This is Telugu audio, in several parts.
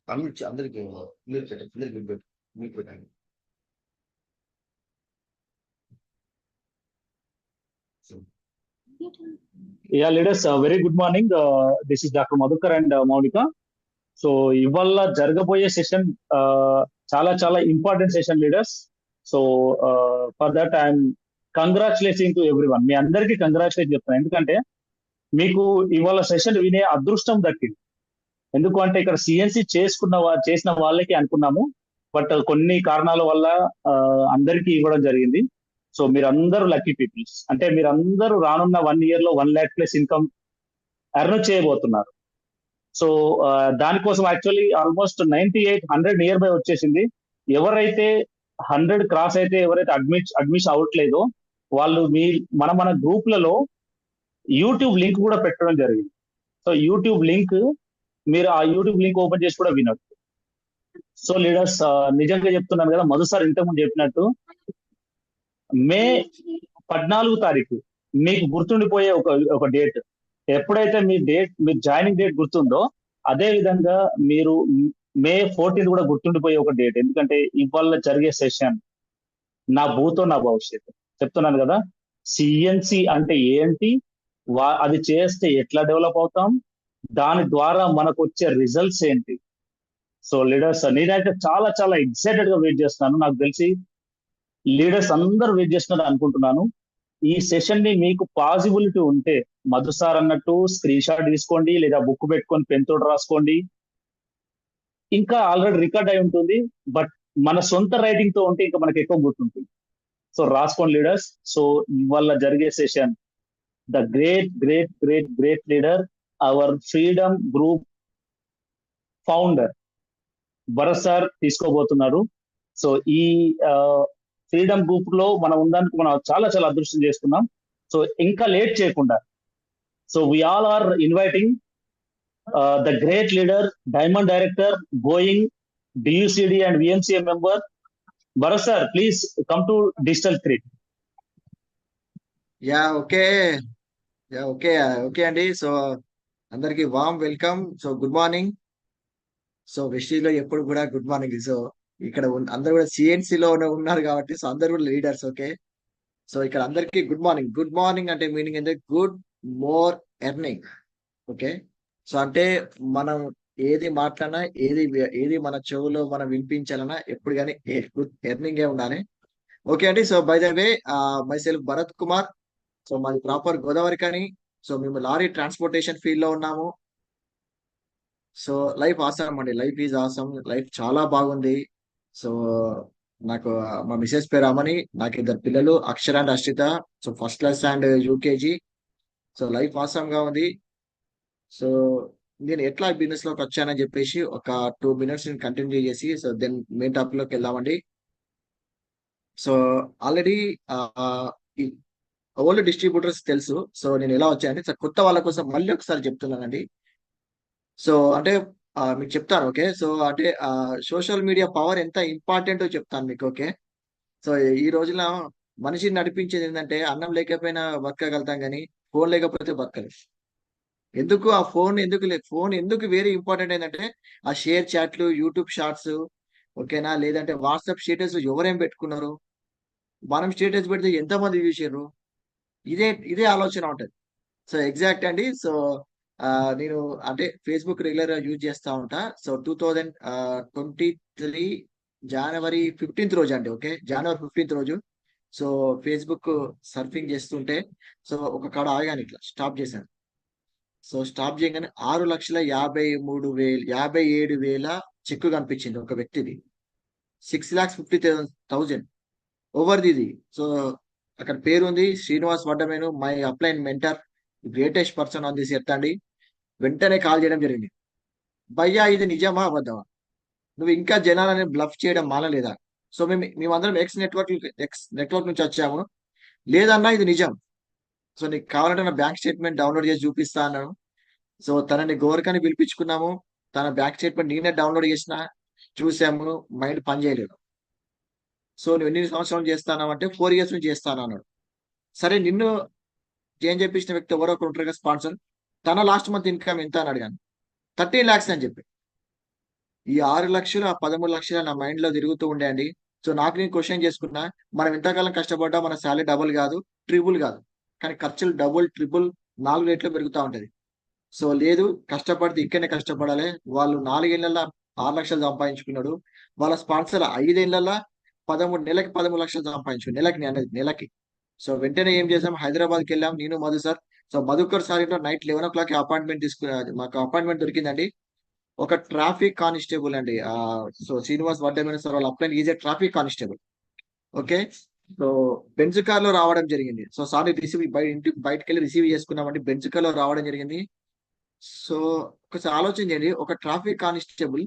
అందరికి మీరు పెట్టండి, అందరికి మీకు పెట్టండి. Yeah, leaders, very good morning. This is Dr. Madhukar and Maunika. So ఇవాళ జరగబోయే సెషన్ చాలా చాలా important session leaders. So for that I'm congratulating to everyone. మీ అందరికీ కంగ్రాచులేట్ చెప్తాను, ఎందుకంటే మీకు ఇవాళ సెషన్ వినే అదృష్టం దక్కింది. ఎందుకు అంటే ఇక్కడ సిఎన్సి చేసిన వాళ్ళకి అనుకున్నాము, బట్ కొన్ని కారణాల వల్ల అందరికీ ఇవ్వడం జరిగింది. సో మీరందరూ లక్కీ పీపుల్స్. అంటే మీరందరూ రానున్న 1 year లో 1 lakh ప్లస్ ఇన్కమ్ ఎర్న్ చేయబోతున్నారు. సో దానికోసం యాక్చువల్లీ ఆల్మోస్ట్ 98-100 నియర్ బై వచ్చేసింది. ఎవరైతే 100 క్రాస్ అయితే, ఎవరైతే అడ్మిషన్ అవ్వట్లేదో వాళ్ళు మన గ్రూప్లలో యూట్యూబ్ లింక్ కూడా పెట్టడం జరిగింది. సో యూట్యూబ్ లింక్, మీరు ఆ యూట్యూబ్ లింక్ ఓపెన్ చేసి కూడా వినొచ్చు. సో లీడర్స్, నిజంగా చెప్తున్నాను కదా, మధు సార్ ఇంతకుముందు చెప్పినట్టు మే 14 తారీఖు మీకు గుర్తుండిపోయే ఒక డేట్. ఎప్పుడైతే మీ జాయినింగ్ డేట్ గుర్తుందో, అదే విధంగా మీరు మే 14 కూడా గుర్తుండిపోయే ఒక డేట్. ఎందుకంటే ఇవాళ జరిగే సెషన్ నా భూతో నా భవిష్యత్తు. చెప్తున్నాను కదా, సిఎన్సి అంటే ఏంటి, అది చేస్తే ఎట్లా డెవలప్ అవుతాం, దాని ద్వారా మనకు వచ్చే రిజల్ట్స్ ఏంటి. సో లీడర్స్, నేనైతే చాలా చాలా ఎక్సైటెడ్ గా వెయిట్ చేస్తున్నాను. నాకు తెలిసి లీడర్స్ అందరూ వెయిట్ చేస్తున్నారు అనుకుంటున్నాను. ఈ సెషన్ ని మీకు పాసిబిలిటీ ఉంటే, మధు సార్ అన్నట్టు స్క్రీన్ షాట్ తీసుకోండి, లేదా బుక్ పెట్టుకొని పెన్ తోటి రాసుకోండి. ఇంకా ఆల్రెడీ రికార్డ్ అయి ఉంటుంది, బట్ మన సొంత రైటింగ్ తో ఉంటే ఇంకా మనకి ఎక్కువ గుర్తుంటుంది. సో రాసుకోండి లీడర్స్. సో ఇవాళ జరిగే session the great great great great leader, our freedom group founder Bharat sir తీసుకోబోతున్నారు. సో ఈ ఫ్రీడమ్ గ్రూప్ లో మనం ఉందానికి మనం చాలా చాలా అదృష్టం చేసుకున్నాం. సో ఇంకా లేట్ చేయకుండా, so we all are inviting the great leader, diamond director, going DUCD and VMCA member Bharat sir, please come to digital 3. Okay okay అండి. సో అందరికి warm welcome. So good morning. So Vestige లో ఎప్పుడు కూడా గుడ్ మార్నింగ్. సో ఇక్కడ అందరు కూడా సిఎన్సి లో ఉన్నారు కాబట్టి, సో అందరు కూడా లీడర్స్. ఓకే, సో ఇక్కడ అందరికి గుడ్ మార్నింగ్. గుడ్ మార్నింగ్ అంటే మీనింగ్ ఏంటంటే good more earning. Okay, so అంటే మనం ఏది మాట్లాడినా, ఏది మన చెవులో మనం వినిపించాలన్నా ఎప్పుడు కానీ గుడ్ ఎర్నింగ్ ఉండాలి. ఓకే అండి. So by the way, my self Bharat Kumar. So మాది ప్రాపర్ గోదావరి కానీ. సో మేము లారీ ట్రాన్స్పోర్టేషన్ ఫీల్డ్ లో ఉన్నాము. సో లైఫ్ ఆసమ్ అండి, లైఫ్ ఈజ్ ఆసమ్, లైఫ్ చాలా బాగుంది. సో నాకు మా మిసెస్ పేరు అమని, నాకు 2 పిల్లలు, Akshara and Ashrita. So first class and UKG. So life awesome గా ఉంది. సో నేను ఎట్లా బిజినెస్ లోకి వచ్చానని చెప్పేసి ఒక 2 minutes నేను కంటిన్యూ చేసి, సో దెన్ మెయిన్ టాపిక్ లోకి వెళ్దామండి. సో ఆల్రెడీ ఓల్డ్ డిస్ట్రిబ్యూటర్స్ తెలుసు. సో నేను ఎలా వచ్చానంటే, సో కొత్త వాళ్ళ కోసం మళ్ళీ ఒకసారి చెప్తున్నానండి. సో అంటే మీకు చెప్తాను. ఓకే, సో అంటే సోషల్ మీడియా పవర్ ఎంత ఇంపార్టెంటో చెప్తాను మీకు. ఓకే, సో ఈ రోజున మనిషిని నడిపించేది ఏంటంటే, అన్నం లేకపోయినా బతకగలుగుతాం కానీ ఫోన్ లేకపోతే బతకలేదు. ఎందుకు ఆ ఫోన్ ఎందుకు లేదు, ఫోన్ ఎందుకు వెరీ ఇంపార్టెంట్ ఏంటంటే, ఆ షేర్ చాట్లు, యూట్యూబ్ షార్ట్స్, ఓకేనా, లేదంటే వాట్సాప్ స్టేటస్ ఎవరేం పెట్టుకున్నారు, మనం స్టేటస్ పెడితే ఎంతమంది చూసారు, ఇదే ఆలోచన ఉంటుంది. సో ఎగ్జాక్ట్ అండి. సో నేను అంటే ఫేస్బుక్ రెగ్యులర్ గా యూజ్ చేస్తా ఉంటా. సో 2023 జనవరి 15th రోజు అండి. ఓకే, జనవరి 15th రోజు సో ఫేస్బుక్ సర్ఫింగ్ చేస్తుంటే, సో ఒక కాడ ఆగాను, ఇట్లా స్టాప్ చేశాను. సో స్టాప్ చేయగానే 6,53,57,000 చెక్కు కనిపించింది ఒక వ్యక్తిది. 6,50,000 ఓవర్ది ఇది. సో అక్కడ పేరు ఉంది Srinivas Vaddamenu, my upline mentor, greatest person on this earth అండి. వెంటనే కాల్ చేయడం జరిగింది. భయ్యా ఇది నిజమా అబద్ధమా, నువ్వు ఇంకా జనాలని బ్లఫ్ చేయడం మానలేదా? సో మేమందరం ఎక్స్ నెట్వర్క్ నుంచి వచ్చాము. లేదన్నా ఇది నిజం. సో నీకు కావాలంటే నా బ్యాంక్ స్టేట్మెంట్ డౌన్లోడ్ చేసి చూపిస్తా అన్నాను. సో తనని గోరకని పిలిపించుకున్నాము. తన బ్యాంక్ స్టేట్మెంట్ నేనే డౌన్లోడ్ చేసిన, చూసాము, మైండ్ పని చేయలేదు. సో నువ్వు ఎన్ని సంవత్సరాలు చేస్తాను అంటే 4 years నుంచి చేస్తాను అన్నాడు. సరే, నిన్ను ఏం చెప్పించిన వ్యక్తి ఎవరో ఒకరు ఉంటారు కదా స్పాన్సర్. తన లాస్ట్ మంత్ ఇన్కమ్ ఎంత అని అడిగాను. 13 lakhs అని చెప్పి. ఈ 6 లక్షలు ఆ 13 లక్షలు నా మైండ్ లో తిరుగుతూ ఉండే అండి. సో నాకు నేను క్వశ్చన్ చేసుకున్నా, మనం ఎంతకాలం కష్టపడ్డా మన శాలరీ డబుల్ కాదు, ట్రిపుల్ కాదు, కానీ ఖర్చులు డబుల్ ట్రిపుల్ 4 రెట్లు పెరుగుతూ ఉంటది. సో లేదు, కష్టపడితే ఇక్కడనే కష్టపడాలి. వాళ్ళు 4 ఏళ్లలో 6 లక్షలు సంపాదించుకున్నాడు. వాళ్ళ స్పాన్సర్ 5 ఏళ్లలో 13 నెలకి 13 లక్షలు సంపాదించుకున్నాడు. నెలకి నేను అనేది నెలకి. సో వెంటనే ఏం చేసాం, హైదరాబాద్కి వెళ్ళాం నేను Madhu sir. So Madhukar sir ఇంట్లో నైట్ 11 o'clock అపాయింట్మెంట్ తీసుకున్నది, మాకు అపాయింట్మెంట్ దొరికిందండి. ఒక ట్రాఫిక్ కానిస్టేబుల్ అండి. సో శ్రీనివాస్ వడ్డేమైన సార్ వాళ్ళ upline is a traffic constable. Okay. So Benz car లో రావడం జరిగింది. సో సార్ రిసీవ్ ఇంటికి బయటకు వెళ్ళి రిసీవ్ చేసుకున్నామండి. బెంజ్ కార్ లో రావడం జరిగింది. సో ఒకసారి ఆలోచన చేయండి, ఒక ట్రాఫిక్ కానిస్టేబుల్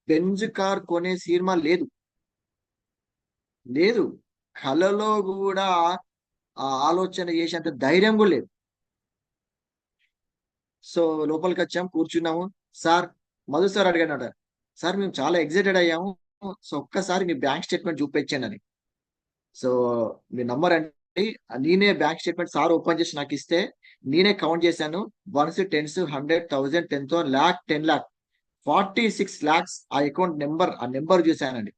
బెంజ్ కార్ కొనే సినిమా లేదు, లేదు, కలలో కూడా ఆ ఆలోచన చేసేంత ధైర్యం కూడా లేదు. సో లోపలికి వచ్చాం, కూర్చున్నాము. సార్, మధు సార్ అడిగాడట, సార్ మేము చాలా ఎక్సైటెడ్ అయ్యాము, సో ఒక్కసారి మీ బ్యాంక్ స్టేట్మెంట్ చూపించండి అని. సో మీ నంబర్ అండి, నేనే బ్యాంక్ స్టేట్మెంట్ సార్ ఓపెన్ చేసి నాకు ఇస్తే నేనే కౌంట్ చేశాను. Ones, tens, 100, 1000, 10,000, lakh, 10 lakh, 46 lakhs ఆ అకౌంట్ నెంబర్, ఆ నెంబర్ చూశానండి.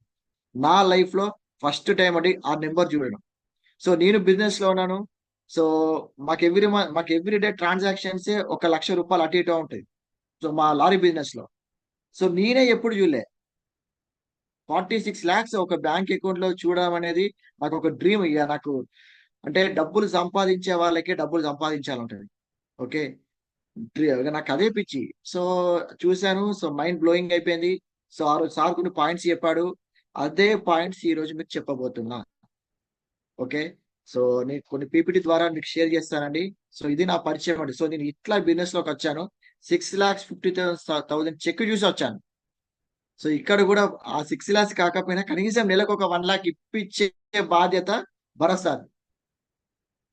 నా లైఫ్ లో ఫస్ట్ టైం అండి ఆ నెంబర్ చూడడం. సో నేను బిజినెస్ లో ఉన్నాను. సో మాకు ఎవ్రీ డే ట్రాన్సాక్షన్స్ 1 లక్ష రూపాయలు అటు ఇటు ఉంటాయి. సో మా లారీ బిజినెస్ లో. సో నేనే ఎప్పుడు చూడలే 46 lakhs ఒక బ్యాంక్ అకౌంట్ లో చూడడం అనేది నాకు ఒక డ్రీమ్. ఇక నాకు అంటే డబ్బులు సంపాదించే వాళ్ళకే డబ్బులు సంపాదించాలంటది. ఓకే. ఇక నాకు అదే పిచ్చి. సో చూశాను. సో మైండ్ బ్లోయింగ్ అయిపోయింది. సో ఆ రోజు సార్ కొన్ని పాయింట్స్ చెప్పాడు. అదే పాయింట్స్ ఈ రోజు మీకు చెప్పబోతున్నా. ఓకే. సో నేను కొన్ని పీపీటీ ద్వారా మీకు షేర్ చేస్తానండి. సో ఇది నా పరిచయం అండి. సో నేను ఇట్లా బిజినెస్ లోకి వచ్చాను. 6,50,000 చెక్ చూసి వచ్చాను. సో ఇక్కడ కూడా ఆ 6 lakhs కాకపోయినా కనీసం నెలకు ఒక 1 lakh ఇప్పించే బాధ్యత భరత్ సార్.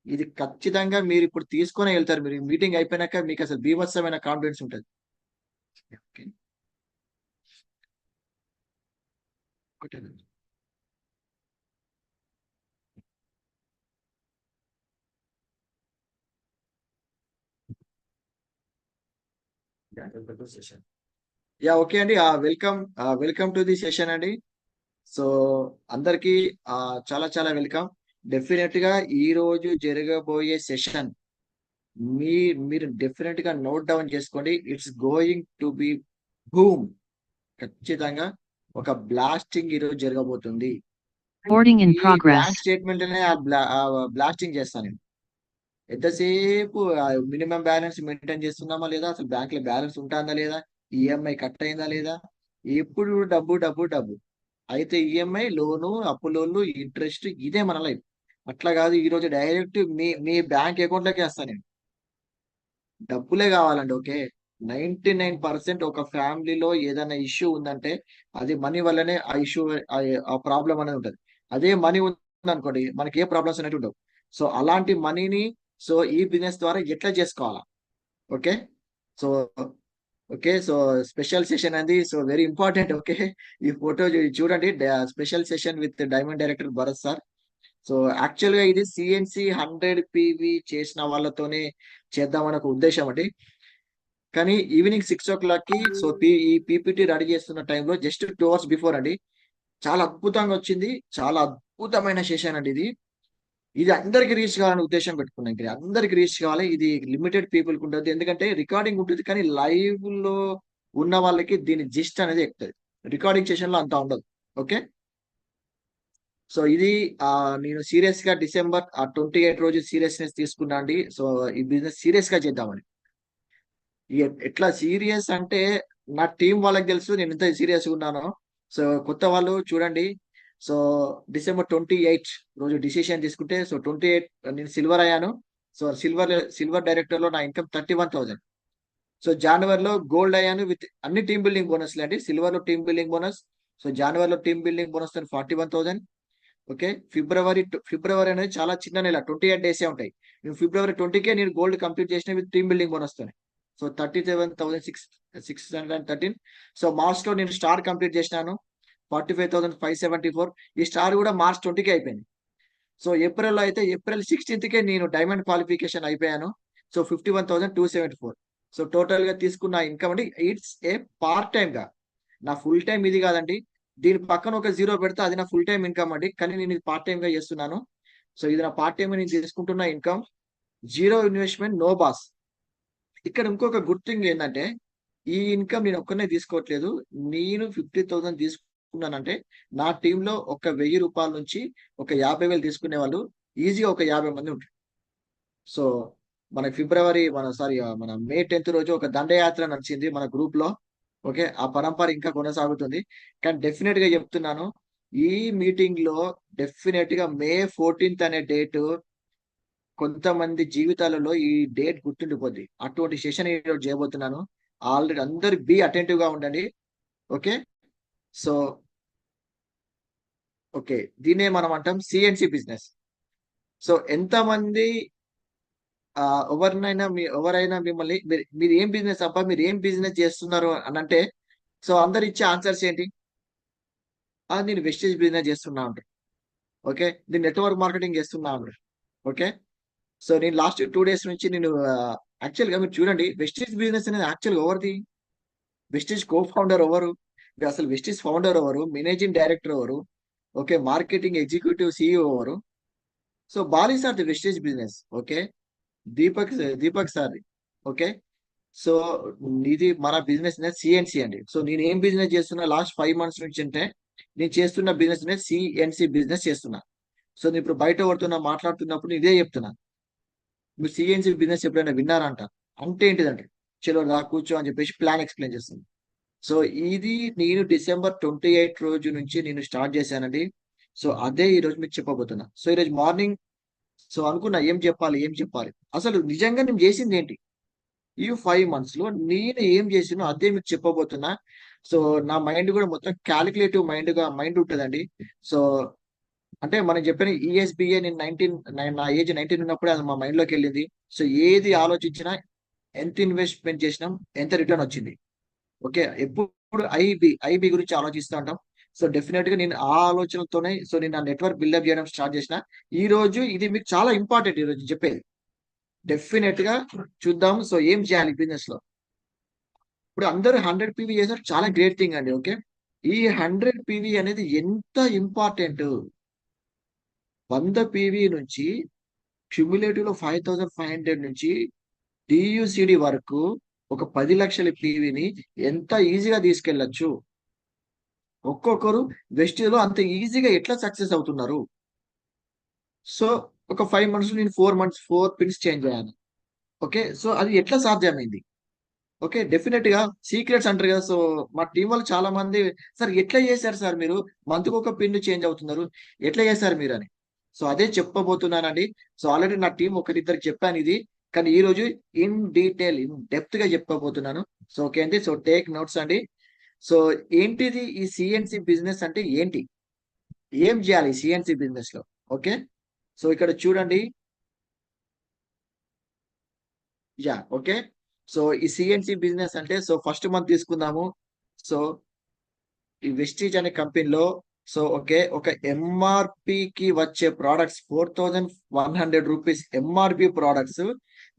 ఇది ఖచ్చితంగా మీరు ఇప్పుడు తీసుకొని వెళ్తారు. మీరు మీటింగ్ అయిపోయినాక మీకు అసలు బీభత్సమైన కాన్ఫిడెన్స్ ఉంటుంది. ఓకే. ఒకటేనండి. సెషన్. ఓకే అండి. వెల్కమ్ టు ది సెషన్ అండి. సో అందరికి చాలా చాలా వెల్కమ్. డెఫినెట్ గా ఈ రోజు జరగబోయే సెషన్ మీరు డెఫినెట్ గా నోట్ డౌన్ చేసుకోండి. It's going to be boom. ఖచ్చితంగా ఒక బ్లాస్టింగ్ ఈ రోజు జరగబోతుంది. Recording in ఈ progress. బ్యాంక్ స్టేట్మెంట్ అనే బ్లాస్టింగ్ చేస్తాను నేను. ఎంతసేపు మినిమం బ్యాలెన్స్ మెయింటైన్ చేస్తున్నామా లేదా, అసలు బ్యాంక్ లో బ్యాలెన్స్ ఉంటుందా లేదా, ఈఎంఐ కట్ అయిందా లేదా, ఎప్పుడు డబ్బు డబ్బు డబ్బు. అయితే ఈఎంఐ, లోను, అప్పు లోన్లు, ఇంట్రెస్ట్, ఇదే మన లైఫ్. అట్లా కాదు, ఈ రోజు డైరెక్ట్ మీ మీ బ్యాంక్ అకౌంట్ లోకి వేస్తాను నేను. డబ్బులే కావాలండి. ఓకే. 99% ఒక ఫ్యామిలీలో ఏదైనా ఇష్యూ ఉందంటే అది మనీ వల్లనే ఆ ఇష్యూ, ఆ ప్రాబ్లం అనేది ఉంటుంది. అదే మనీ ఉందనుకోండి, మనకి ఏ ప్రాబ్లమ్స్ అనేవి ఉండవు. సో అలాంటి మనీని సో ఈ బిజినెస్ ద్వారా ఎట్లా చేసుకోవాలా. Okay. So okay. So special session అండి. So very important. ఓకే. ఈ ఫోటో చూడండి, special session with diamond director Bharat sir. So actual గా ఇది సిఎన్సి 100 PV చేసిన వాళ్ళతోనే చేద్దామని ఒక ఉద్దేశం అండి. కానీ ఈవినింగ్ 6 o'clock కి సో ఈ పీపీటీ రెడీ చేస్తున్న టైంలో జస్ట్ 2 hours బిఫోర్ అండి, చాలా అద్భుతంగా వచ్చింది. చాలా అద్భుతమైన సెషన్ అండి ఇది. ఇది అందరికి రీచ్ కావాలని ఉద్దేశం పెట్టుకున్నాం. ఇది అందరికి రీచ్ కావాలి. ఇది లిమిటెడ్ పీపుల్ కి ఉంటుంది, ఎందుకంటే రికార్డింగ్ ఉంటుంది, కానీ లైవ్ లో ఉన్న వాళ్ళకి దీని జిస్ట్ అనేది ఎక్కుతుంది. రికార్డింగ్ సెషన్ లో అంతా ఉండదు. ఓకే. సో ఇది నేను సీరియస్ గా డిసెంబర్ 28 రోజు సీరియస్నెస్ తీసుకున్నా అండి. సో ఈ బిజినెస్ సీరియస్ గా చేద్దామని. ఎట్లా సీరియస్ అంటే నా టీం వాళ్ళకి తెలుసు నేను ఎంత సీరియస్ గా ఉన్నానో. సో కొత్త వాళ్ళు చూడండి. సో డిసెంబర్ 28 రోజు డిసిషన్ తీసుకుంటే, సో 28 నేను సిల్వర్ అయ్యాను. సో సిల్వర్ డైరెక్టర్ లో నా ఇన్కమ్ 31,000. సో జనవరిలో గోల్డ్ అయ్యాను విత్ అన్ని టీమ్ బిల్డింగ్ బోనస్ అండి. సిల్వర్ లో టీమ్ బిల్డింగ్ బోనస్. సో జనవరిలో టీమ్ బిల్డింగ్ బోనస్ 41,000. ఓకే. ఫిబ్రవరి అనేది చాలా చిన్న నెల, 28 days ఉంటాయి. నేను ఫిబ్రవరి 20కే నేను గోల్డ్ కంప్లీట్ చేసిన విత్ టీమ్ బిల్డింగ్ బోనస్ తోనే. సో 37,613. సో మార్చ్ లో నేను స్టార్ కంప్లీట్ చేసినాను, 45,574. ఈ స్టార్ కూడా మార్చ్ 20కే అయిపోయింది. సో ఏప్రిల్లో అయితే ఏప్రిల్ 16కే నేను డైమండ్ క్వాలిఫికేషన్ అయిపోయాను. సో 51,274. సో టోటల్ గా తీసుకున్న ఇన్కమ్ అండి, ఇట్స్ ఏ పార్ట్ టైమ్ గా నా ఫుల్ టైం ఇది కాదండి. దీని పక్కన ఒక జీరో పెడితే అది నా ఫుల్ టైం ఇన్కమ్ అండి. కానీ నేను ఇది పార్ట్ టైం గా చేస్తున్నాను. సో ఇది నా పార్ట్ టైం నేను తీసుకుంటున్న income. Zero investment, no boss. ఇక్కడ ఇంకొక గుడ్ థింగ్ ఏంటంటే, ఈ ఇన్కమ్ నేను ఒక్కనే తీసుకోవట్లేదు. నేను 50,000 తీసుకున్నానంటే నా టీంలో ఒక 1000 రూపాయల నుంచి ఒక 50,000 తీసుకునే వాళ్ళు ఈజీగా ఒక 50 మంది ఉంటారు. సో మన ఫిబ్రవరి మన సారీ మన మే 10th రోజు ఒక దండయాత్ర నడిచింది మన గ్రూప్ లో. ఓకే, ఆ పరంపర ఇంకా కొనసాగుతుంది. కానీ డెఫినెట్ గా చెప్తున్నాను, ఈ మీటింగ్ లో డెఫినెట్ గా మే 14th అనే డేట్ కొంతమంది జీవితాలలో ఈ డేట్ గుర్తుండిపోద్ది. అటువంటి సెషన్ ఈరోజు చేయబోతున్నాను. ఆల్రెడీ అందరు బి అటెంటివ్ గా ఉండండి. ఓకే, సో ఓకే, దీన్నే మనం అంటాం సిఎన్సి బిజినెస్. సో ఎంతమంది ఎవరైనా మిమ్మల్ని మీరు ఏం బిజినెస్ అబ్బా, మీరు ఏం బిజినెస్ చేస్తున్నారు అని అంటే, సో అందరు ఇచ్చే ఆన్సర్స్ ఏంటి? నేను వెస్టేజ్ బిజినెస్ చేస్తున్నా అంటారు. ఓకే, నేను నెట్వర్క్ మార్కెటింగ్ చేస్తున్నా అంటారు. ఓకే, సో నేను లాస్ట్ 2 days నుంచి నేను యాక్చువల్ గా మీరు చూడండి, వెస్టేజ్ బిజినెస్ అనేది యాక్చువల్ ఎవరిది? వెస్టేజ్ కో ఫౌండర్ ఎవరు? అసలు వెస్టేజ్ ఫౌండర్ ఎవరు? మేనేజింగ్ డైరెక్టర్ ఎవరు? ఓకే, మార్కెటింగ్ ఎగ్జిక్యూటివ్ సిఇఓ ఎవరు? So Bali sir the Vestige business. Okay, Deepak Deepak sir. Okay, so ఇది మన బిజినెస్ సిఎన్సి అండి. సో నేను ఏం బిజినెస్ చేస్తున్నా లాస్ట్ 5 months నుంచి అంటే, నేను చేస్తున్న బిజినెస్ సిఎన్సి బిజినెస్ చేస్తున్నా. సో నేను ఇప్పుడు బయట ఎవరితో మాట్లాడుతున్నప్పుడు ఇదే చెప్తున్నా, మీరు సిఎన్సి బిజినెస్ ఎప్పుడైనా విన్నారంట అంటే ఏంటిదంటే, చలో రా కూర్చో అని చెప్పేసి ప్లాన్ ఎక్స్ప్లెయిన్ చేస్తుంది. సో ఇది నేను December 28 రోజు నుంచి నేను స్టార్ట్ చేశానండి. సో అదే ఈ రోజు మీకు చెప్పబోతున్నా. సో ఈ రోజు మార్నింగ్ సో అనుకున్నా ఏం చెప్పాలి అసలు నిజంగా నేను చేసింది ఏంటి ఈ 5 months లో, నేను ఏం చేసినో అదే మీకు చెప్పబోతున్నా. సో నా మైండ్ కూడా మొత్తం క్యాలిక్యులేటివ్ మైండ్ ఉంటుందండి. సో అంటే మనం చెప్పిన ఈఎస్బిఏ నేను నా ఏజ్ 19 ఉన్నప్పుడే అది మా మైండ్ లోకి వెళ్ళింది. సో ఏది ఆలోచించినా, ఎంత ఇన్వెస్ట్మెంట్ చేసినాం, ఎంత రిటర్న్ వచ్చింది. ఓకే, ఎప్పుడు ఐబి గురించి ఆలోచిస్తూ ఉంటాం. సో డెఫినెట్ గా నేను ఆ ఆలోచనతోనే సో నేను నా నెట్వర్క్ బిల్డప్ చేయడం స్టార్ట్ చేసిన. ఈ రోజు ఇది మీకు చాలా ఇంపార్టెంట్ ఈ రోజు చెప్పేది. డెఫినెట్ గా చూద్దాం. సో ఏం చేయాలి బిజినెస్ లో? ఇప్పుడు అందరూ 100 PV చేశారు, చాలా గ్రేట్ థింగ్ అండి. ఓకే, ఈ 100 PV అనేది ఎంత ఇంపార్టెంట్. 100 PV నుంచి క్యుములేటివ్ లో 5,500 నుంచి డియుసిడి వరకు ఒక 10 లక్షల పీవీని ఎంత ఈజీగా తీసుకెళ్లొచ్చు. ఒక్కొక్కరు వెస్టేజ్ లో అంత ఈజీగా ఎట్లా సక్సెస్ అవుతున్నారు? సో ఒక 5 months నేను 4 పిన్స్ చేంజ్ అయ్యాను. ఓకే, సో అది ఎట్లా సాధ్యమైంది? ఓకే, డెఫినెట్ గా సీక్రెట్స్ అంటారు కదా. సో మా టీం వాళ్ళు చాలా మంది, సార్ ఎట్లా చేశారు సార్ మీరు, మంత్కి ఒక పిన్ చేంజ్ అవుతున్నారు, ఎట్లా చేశారు మీరు అని. సో అదే చెప్పబోతున్నానండి. సో ఆల్రెడీ నా టీం ఒకరిద్దరికి చెప్పాను ఇది, కానీ ఈ రోజు ఇన్ డీటెయిల్ ఇన్ డెప్త్ గా చెప్పబోతున్నాను. సో ఓకే అండి, సో టేక్ నోట్స్ అండి. సో ఏంటిది ఈ సిఎన్సి బిజినెస్ అంటే ఏంటి, ఏం చేయాలి సిఎన్సి బిజినెస్ లో? ఓకే, సో ఇక్కడ చూడండి. ఓకే, సో ఈ సిఎన్సి బిజినెస్ అంటే, సో ఫస్ట్ మంత్ తీసుకుందాము. సో ఈ వెస్టీజ్ అనే కంపెనీలో సో ఓకే, ఒక ఎంఆర్పికి వచ్చే ప్రోడక్ట్స్ 4,100 రూపీస్ ఎంఆర్పి ప్రోడక్ట్స్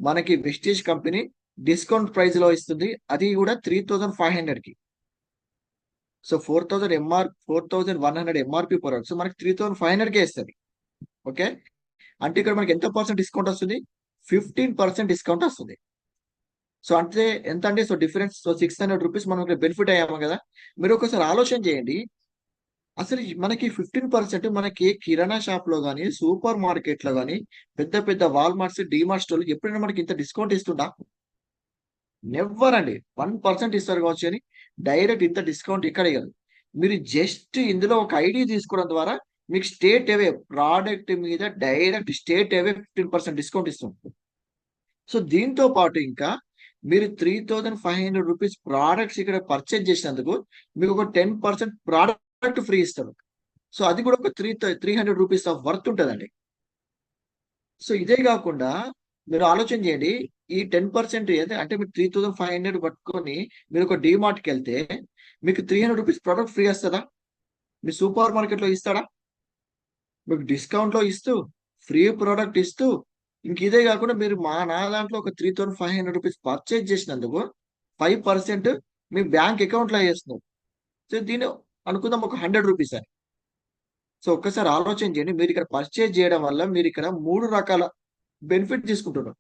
మనకి వెస్టీజ్ కంపెనీ డిస్కౌంట్ ప్రైస్ లో ఇస్తుంది. అది కూడా 3,500 కి. సో 4,100 ఎంఆర్పి ప్రోడక్ట్స్ మనకి 3,500 కే ఇస్తుంది. ఓకే, అంటే ఇక్కడ మనకి ఎంత పర్సెంట్ డిస్కౌంట్ వస్తుంది? 15% డిస్కౌంట్ వస్తుంది. సో అంటే ఎంత అండి? సో డిఫరెన్స్ సో 600 రూపీస్ మనం బెనిఫిట్ అయ్యాము కదా. మీరు ఒకసారి ఆలోచన చేయండి, అసలు మనకి 15% మనకి కిరాణా షాప్ లో కానీ, సూపర్ మార్కెట్ లో కానీ, పెద్ద పెద్ద వాల్మార్ట్స్, డిమార్ట్ స్టోర్లు ఎప్పుడైనా మనకి ఇంత డిస్కౌంట్ ఇస్తుందా? నెవ్వర్ అండి. 1% ఇస్తారు కావచ్చు అని డైరెక్ట్ ఇంత డిస్కౌంట్ ఇక్కడ ఇవ్వరు. మీరు జస్ట్ ఇందులో ఒక ఐడి తీసుకోవడం ద్వారా మీకు స్టేట్ అవే ప్రోడక్ట్ మీద డైరెక్ట్ స్టేట్ అవే 15% డిస్కౌంట్ ఇస్తుంది. సో దీంతో పాటు ఇంకా మీరు 3,500 రూపీస్ ప్రోడక్ట్స్ ఇక్కడ పర్చేజ్ చేసినందుకు మీకు ఒక 10% ప్రోడక్ట్ ఫ్రీ ఇస్తారు. సో అది కూడా ఒక 300 రూపీస్ ఆఫ్ వర్త్ ఉంటుందండి. సో ఇదే కాకుండా మీరు ఆలోచన చేయండి, ఈ 10% అంటే మీరు 3,500 పట్టుకొని మీరు ఒక డిమార్ట్కి వెళ్తే మీకు 300 రూపీస్ ప్రోడక్ట్ ఫ్రీ వస్తుందా? మీ సూపర్ మార్కెట్ లో ఇస్తాడా? మీకు డిస్కౌంట్ లో ఇస్తూ, ఫ్రీ ప్రోడక్ట్ ఇస్తూ, ఇంక ఇదే కాకుండా మీరు నా దాంట్లో ఒక 3,500 రూపీస్ పర్చేజ్ చేసినందుకు 5% మీ బ్యాంక్ అకౌంట్ లో వేస్తున్నారు. సో దీన్ని అనుకుందాం ఒక 100 రూపీస్ అని. సో ఒక్కసారి ఆలోచన చేయండి, మీరు ఇక్కడ పర్చేజ్ చేయడం వల్ల మీరు ఇక్కడ 3 రకాల బెనిఫిట్ తీసుకుంటున్నారు.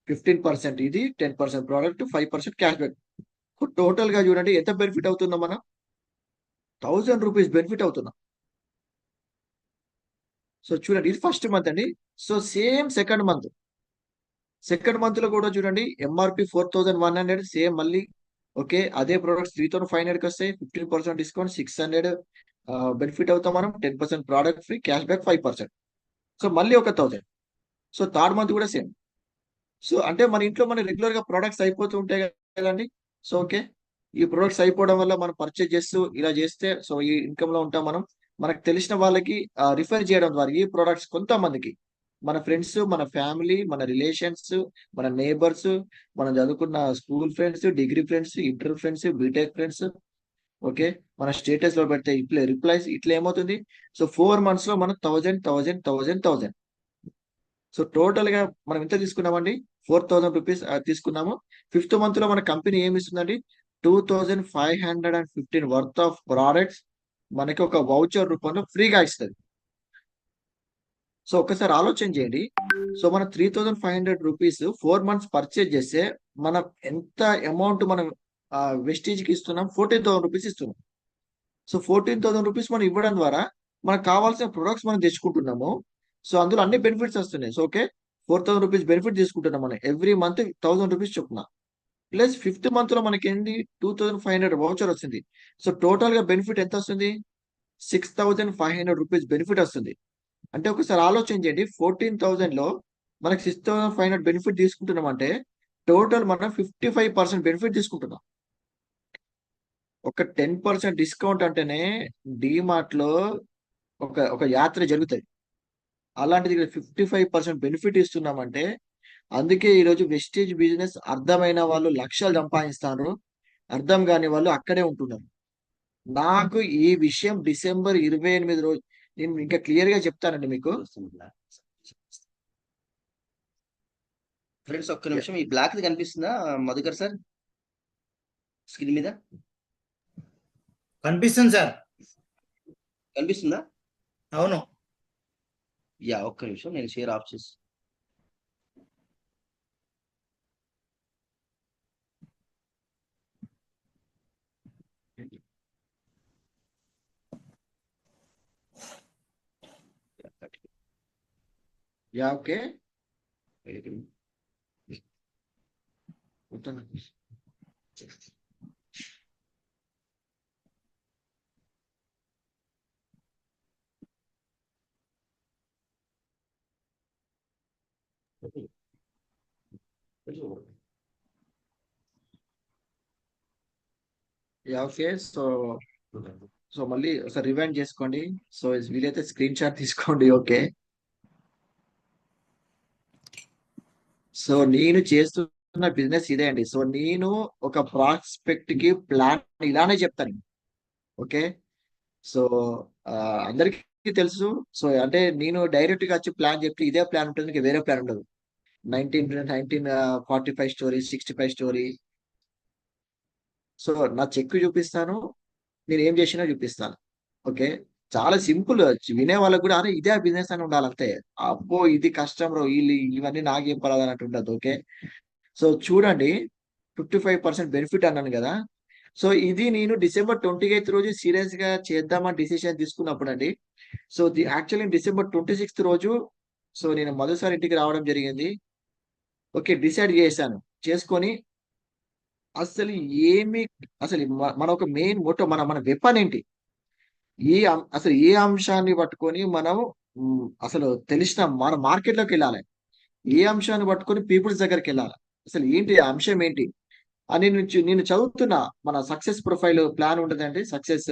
15% ఇది, 10% ప్రోడక్ట్, 5% క్యాష్ బ్యాక్. టోటల్ గా చూడండి ఎంత బెనిఫిట్ అవుతుందో మనం, 1000 రూపీస్ బెనిఫిట్ అవుతున్నాం. సో చూడండి ఇది ఫస్ట్ మంత్ అండి. సో సేమ్ సెకండ్ మంత్ లో కూడా చూడండి ఎంఆర్పి 4100, సేమ్ మళ్ళీ ఓకే అదే ప్రొడక్ట్స్ 3500కి వస్తాయి. 15% డిస్కౌంట్, 600 బెనిఫిట్ అవుతాం మనం. 10% product free, cash back 5%. So మళ్ళీ ఒక 1000. సో థర్డ్ మంత్ కూడా సేమ్. సో అంటే మన ఇంట్లో మన రెగ్యులర్ గా ప్రొడక్ట్స్ అయిపోతూ ఉంటాయి కదండి. సో ఓకే ఈ ప్రొడక్ట్స్ అయిపోవడం వల్ల మనం పర్చేజ్ చేస్తూ ఇలా చేస్తే సో ఈ ఇన్కమ్ లో ఉంటాం మనం. మనకు తెలిసిన వాళ్ళకి రిఫర్ చేయడం ద్వారా ఈ ప్రొడక్ట్స్ కొంతమందికి, మన ఫ్రెండ్స్, మన ఫ్యామిలీ, మన రిలేషన్స్, మన నేబర్స్, మనం చదువుకున్న school friends, degree friends, inter friends, BTech friends, okay మన స్టేటస్ లో పెడితే ఇట్లా రిప్లైస్ ఇట్లా ఏమవుతుంది. సో 4 months లో మనం 1000. సో టోటల్ గా మనం ఎంత తీసుకున్నామండి, 4000 రూపీస్ తీసుకున్నాము. ఫిఫ్త్ మంత్ లో మన కంపెనీ ఏమి ఇస్తుందండి, 2515 వర్త్ ఆఫ్ ప్రోడక్ట్స్ మనకి ఒక వౌచర్ రూపంలో ఫ్రీగా ఇస్తుంది. సో ఒక్కసారి ఆలోచన చేయండి. సో మన 3500 రూపీస్ 4 months పర్చేజ్ చేస్తే మనం ఎంత అమౌంట్ మనం వెస్టీజ్ కి ఇస్తున్నాం, 14000 రూపీస్ ఇస్తున్నాం. సో 14000 రూపీస్ మనం ఇవ్వడం ద్వారా మనకు కావాల్సిన ప్రొడక్ట్స్ మనం తెచ్చుకుంటున్నాము. సో అందులో అన్ని బెనిఫిట్స్ వస్తున్నాయి. సో ఓకే 4000 రూపీస్ బెనిఫిట్ తీసుకుంటున్నాం మనం ఎవ్రీ మంత్ 1000 రూపీస్ చొప్పున. ప్లస్ ఫిఫ్త్ మంత్ లో మనకి ఏంటి 2500 వౌచర్ వస్తుంది. సో టోటల్ గా బెనిఫిట్ ఎంత వస్తుంది, 6500 రూపీస్ బెనిఫిట్ వస్తుంది. అంటే ఒకసారి ఆలోచన చేయండి, 14,000 లో మనకి 6500 బెనిఫిట్ తీసుకుంటున్నాం అంటే టోటల్ మనం 55% బెనిఫిట్ తీసుకుంటున్నాం. ఒక 10% డిస్కౌంట్ అంటేనే డిమార్ట్ లో ఒక యాత్ర జరుగుతుంది. అలాంటిది ఇక్కడ 55% బెనిఫిట్ ఇస్తున్నామంటే అందుకే ఈరోజు వెస్టేజ్ బిజినెస్ అర్థమైన వాళ్ళు లక్షలు సంపాదిస్తారు, అర్థం కాని వాళ్ళు అక్కడే ఉంటున్నారు. నాకు ఈ విషయం డిసెంబర్ 28 రోజు నేను ఇంకా క్లియర్ గా చెప్తానండి మీకు. ఫ్రెండ్స్ ఒక్క నిమిషం, ఈ బ్లాక్ కనిపిస్తుందా మధుకర్ సార్ స్క్రీన్ మీద? కనిపిస్తుంది సార్. కనిపిస్తుందా? అవును. యా ఒక్క నిమిషం నేను షేర్ ఆఫ్ చేసి. Yeah okay yeah okay so so మళ్ళీ ఒకసారి రివైండ్ చేసుకోండి. సో వీలైతే స్క్రీన్ షాట్ తీసుకోండి. ఓకే సో నేను చేస్తున్న బిజినెస్ ఇదే అండి. సో నేను ఒక ప్రాస్పెక్ట్ కి ప్లాన్ ఇలానే చెప్తాను. ఓకే సో అందరికీ తెలుసు. సో అంటే నేను డైరెక్ట్ గా వచ్చి ప్లాన్ చెప్తే ఇదే ప్లాన్ ఉంటుంది, ఇంకా వేరే ప్లాన్ ఉండదు. 1945 స్టోరీ, 65 స్టోరీ. సో నా చెక్ చూపిస్తాను, నేను ఏం చేసినా చూపిస్తాను. ఓకే చాలా సింపుల్, వినే వాళ్ళకి కూడా అరే ఇదే బిజినెస్ అని ఉండాలి అంతే. అబ్బో ఇది కష్టం రో, వీళ్ళు ఇవన్నీ నాకేం పర్వాలేదు అన్నట్టు ఉండదు. ఓకే సో చూడండి 55% బెనిఫిట్ అన్నాను కదా. సో ఇది నేను డిసెంబర్ 28 రోజు సీరియస్ గా చేద్దామని డిసిషన్ తీసుకున్నప్పుడు అండి. సో యాక్చువల్లీ డిసెంబర్ 26 రోజు సో నేను మొదటిసారి ఇంటికి రావడం జరిగింది. ఓకే డిసైడ్ చేశాను, చేసుకొని అసలు ఏమి అసలు మన ఒక మెయిన్ మోటో మన మన వెపన్ ఏంటి, అసలు ఏ అంశాన్ని పట్టుకొని మనం అసలు తెలిసిన మన మార్కెట్ లోకి వెళ్ళాలి, ఏ అంశాన్ని పట్టుకొని పీపుల్స్ దగ్గరికి వెళ్ళాలి, అసలు ఏంటి ఆ అంశం ఏంటి అని నేను చదువుతున్నా. మన సక్సెస్ ప్రొఫైల్ ప్లాన్ ఉంటుందండి, సక్సెస్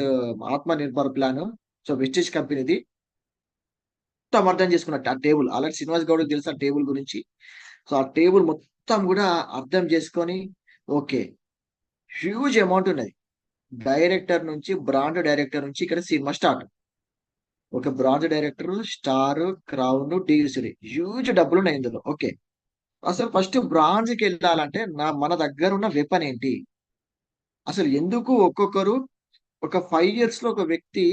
ఆత్మ నిర్భర్ ప్లాన్. సో వెస్టేజ్ కంపెనీది మొత్తం అర్థం చేసుకున్నట్టు ఆ టేబుల్ ఆల్రెడీ శ్రీనివాస్ గౌడ్ తెలుసు ఆ టేబుల్ గురించి. సో ఆ టేబుల్ మొత్తం కూడా అర్థం చేసుకొని ఓకే హ్యూజ్ అమౌంట్ ఉన్నది. డైరెక్టర్ నుంచి బ్రాండ్ డైరెక్టర్ నుంచి ఇక్కడ సినిమా స్టార్ట్. ఒక bronze director, star, crown, TV, huge డబ్బులు ఉన్నాయి ఇందులో. ఓకే అసలు ఫస్ట్ బ్రాంజ్ కి వెళ్ళాలంటే మన దగ్గర ఉన్న వెపన్ ఏంటి, అసలు ఎందుకు ఒక్కొక్కరు ఒక 5 years లో ఒక వ్యక్తి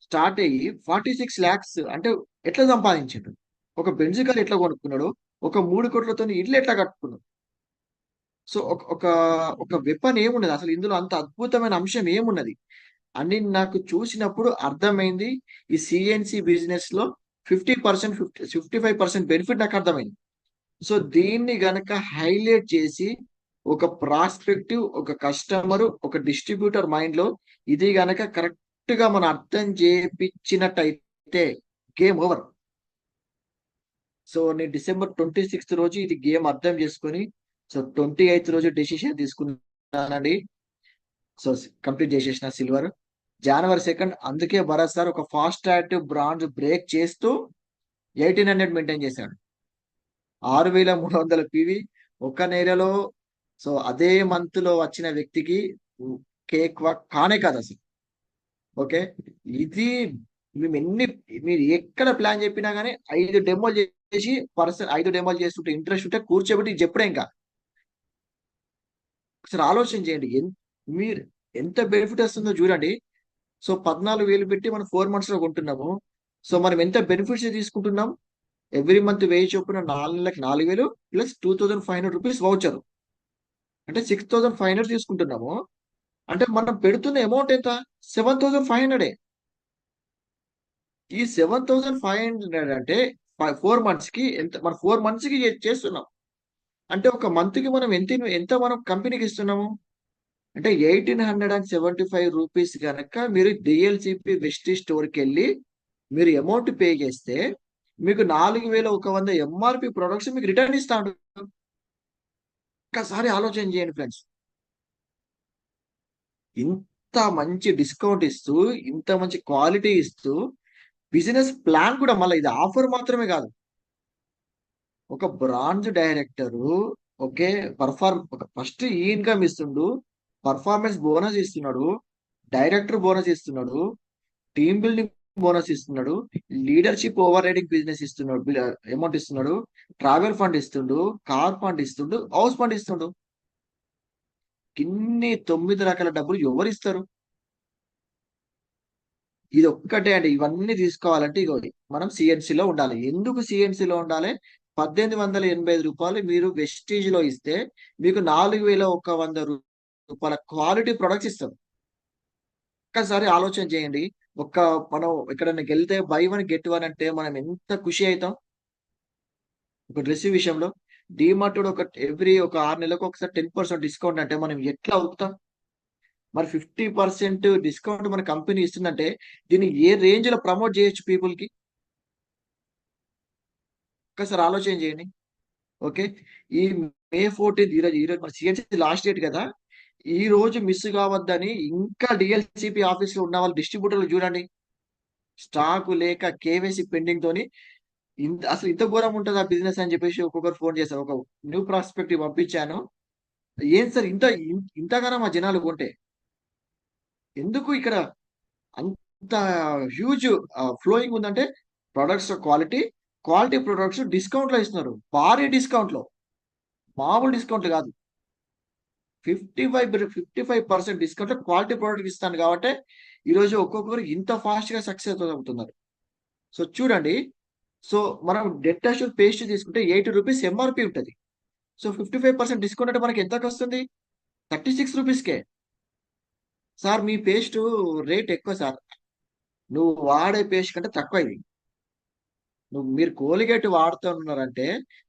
స్టార్ట్ అయ్యి 46 lakhs అంటే ఎట్లా సంపాదించాడు? ఒక బెంజ్ కార్ ఎట్లా కొనుక్కున్నాడు? ఒక 3 కోట్లతో ఇల్లు ఎట్లా కట్టుకున్నాడు? సో ఒక ఒక ఒక వెపన్ ఏమున్నది అసలు ఇందులో? అంత అద్భుతమైన అంశం ఏమున్నది అని నాకు చూసినప్పుడు అర్థమైంది. ఈ సిఎన్సి బిజినెస్ లో 50%, 55% బెనిఫిట్ నాకు అర్థమైంది. సో దీన్ని గనక హైలైట్ చేసి ఒక ప్రాస్పెక్టివ్, ఒక కస్టమర్, ఒక డిస్ట్రిబ్యూటర్ మైండ్ లో ఇది గనక కరెక్ట్ గా మనం అర్థం చేపించినట్టయితే గేమ్ ఓవర్. సో నేను December 26th రోజు ఇది గేమ్ అర్థం చేసుకొని, సో 28th రోజు డెసిషన్ తీసుకున్నానండి. సో కంప్లీట్ చేసేసిన సిల్వర్. January 2nd అందుకే భరత్ సార్ ఒక ఫాస్ట్ ట్రాక్ బ్రాంజ్ బ్రేక్ చేస్తూ 1800 మెయింటైన్ చేశాడు. 6300 పివి ఒక నెలలో. సో అదే మంత్ లో వచ్చిన వ్యక్తికి కేక్ వాక్ కానే కాదు అసలు. ఓకే, ఇది మీరు ఎక్కడ ప్లాన్ చెప్పినా కానీ 5 డెమోలు చేసి 5 డెమోలు చేస్తుంటే ఇంట్రెస్ట్ ఉంటే కూర్చోబెట్టి చెప్పడే ఇంకా ఒకసారి ఆలోచన చేయండి. మీరు ఎంత బెనిఫిట్ వస్తుందో చూడండి. సో 14,000 పెట్టి మనం 4 months లో కొంటున్నాము. సో మనం ఎంత బెనిఫిట్స్ తీసుకుంటున్నాం? ఎవ్రీ మంత్ 1000 చొప్పున 4 నెలలకు 4,000 ప్లస్ 2,500 రూపీస్ వౌచర్ అంటే 6,500 తీసుకుంటున్నాము. అంటే మనం పెడుతున్న అమౌంట్ ఎంత? 7,500. ఈ 7,500 అంటే 4 months కి ఎంత? మనం 4 months కి చేస్తున్నాం అంటే ఒక మంత్ కి మనం ఎంత మనం కంపెనీకి ఇస్తున్నాము అంటే 1,875 రూపీస్ కనుక మీరు డిఎల్సిపి వెస్టీ స్టోర్కి వెళ్ళి మీరు అమౌంట్ పే చేస్తే మీకు 4,100 ఎంఆర్పి ప్రొడక్ట్స్ మీకు రిటర్న్ ఇస్తాడు. ఒక్కసారి ఆలోచన చేయండి ఫ్రెండ్స్. ఇంత మంచి డిస్కౌంట్ ఇస్తూ, ఇంత మంచి క్వాలిటీ ఇస్తూ, బిజినెస్ ప్లాన్ కూడా మళ్ళీ ఇది ఆఫర్ మాత్రమే కాదు. ఒక branch director okay first income ఇస్తుండు, పర్ఫార్మెన్స్ బోనస్ ఇస్తున్నాడు, డైరెక్టర్ బోనస్ ఇస్తున్నాడు, టీమ్ బిల్డింగ్ బోనస్ ఇస్తున్నాడు, లీడర్షిప్ ఓవర్ రైడింగ్ బిజినెస్ ఇస్తున్నాడు, అమౌంట్ ఇస్తున్నాడు, ట్రావెల్ ఫండ్ ఇస్తుండు, కార్ ఫండ్ ఇస్తుండు, హౌస్ ఫండ్ ఇస్తుండు. ఇన్ని 9 రకాల డబ్బులు ఎవరు ఇస్తారు? ఇది ఒక్కటే అండి. ఇవన్నీ తీసుకోవాలంటే ఇగో మనం సిఎన్సిలో ఉండాలి. ఎందుకు సిఎన్సిలో ఉండాలి? 1,885 రూపాయలు మీరు వెస్టీజ్ లో ఇస్తే మీకు 4,100 రూపాయల క్వాలిటీ ప్రొడక్ట్స్ ఇస్తారు. ఒక్కసారి ఆలోచన చేయండి. మనం ఎక్కడైనా వెళ్తే బై 1 get 1 అంటే మనం ఎంత ఖుషి అవుతాం. ఒక డ్రెస్ విషయంలో డిమార్ట్ ఒక 6 నెలలకు ఒకసారి 10% డిస్కౌంట్ అంటే మనం ఎట్లా అవుతాం? మరి 50% డిస్కౌంట్ మన కంపెనీ ఇస్తుందంటే దీన్ని ఏ రేంజ్ లో ప్రమోట్ చేయొచ్చు పీపుల్ కి? ఒక్కసారి ఆలోచన చేయండి. ఓకే, ఈ May 14th ఈరోజు మన సిఎన్సి లాస్ట్ డేట్ కదా. ఈ రోజు మిస్ కావద్దని ఇంకా డిఎల్సిపి ఆఫీస్ లో ఉన్న వాళ్ళు డిస్ట్రిబ్యూటర్లు చూడండి, స్టాక్ లేక కేవైసీ పెండింగ్ తోని అసలు ఇంత ఘోరం ఉంటుంది ఆ బిజినెస్ అని చెప్పేసి ఒక్కొక్కరు ఫోన్ చేశారు. ఒక న్యూ ప్రాస్పెక్టివ్ పంపించాను. ఏం సార్ ఇంతగానో మా జనాలు కొంటే ఎందుకు ఇక్కడ అంత హ్యూజ్ ఫ్లోయింగ్ ఉందంటే ప్రొడక్ట్స్ క్వాలిటీ ప్రొడక్ట్స్ డిస్కౌంట్ లో ఇస్తున్నారు. భారీ డిస్కౌంట్ లో, మామూలు డిస్కౌంట్ కాదు. 55% డిస్కౌంట్ లో క్వాలిటీ ప్రోడక్ట్ ఇస్తాను కాబట్టి ఈరోజు ఒక్కొక్కరు ఇంత ఫాస్ట్ గా సక్సెస్ అవుతున్నారు. సో చూడండి, సో మనం డెట్ అష్యూర్ పేస్ట్ తీసుకుంటే 80 రూపీస్ ఎంఆర్పి ఉంటుంది. సో 55% డిస్కౌంట్ అంటే మనకి ఎంతకు వస్తుంది? 36 రూపీస్కే. సార్ మీ పేస్ట్ రేట్ ఎక్కువ సార్, నువ్వు వాడే పేస్ట్ కంటే తక్కువ ఇది. మీరు కోలిగేట్ వాడుతున్నారంటే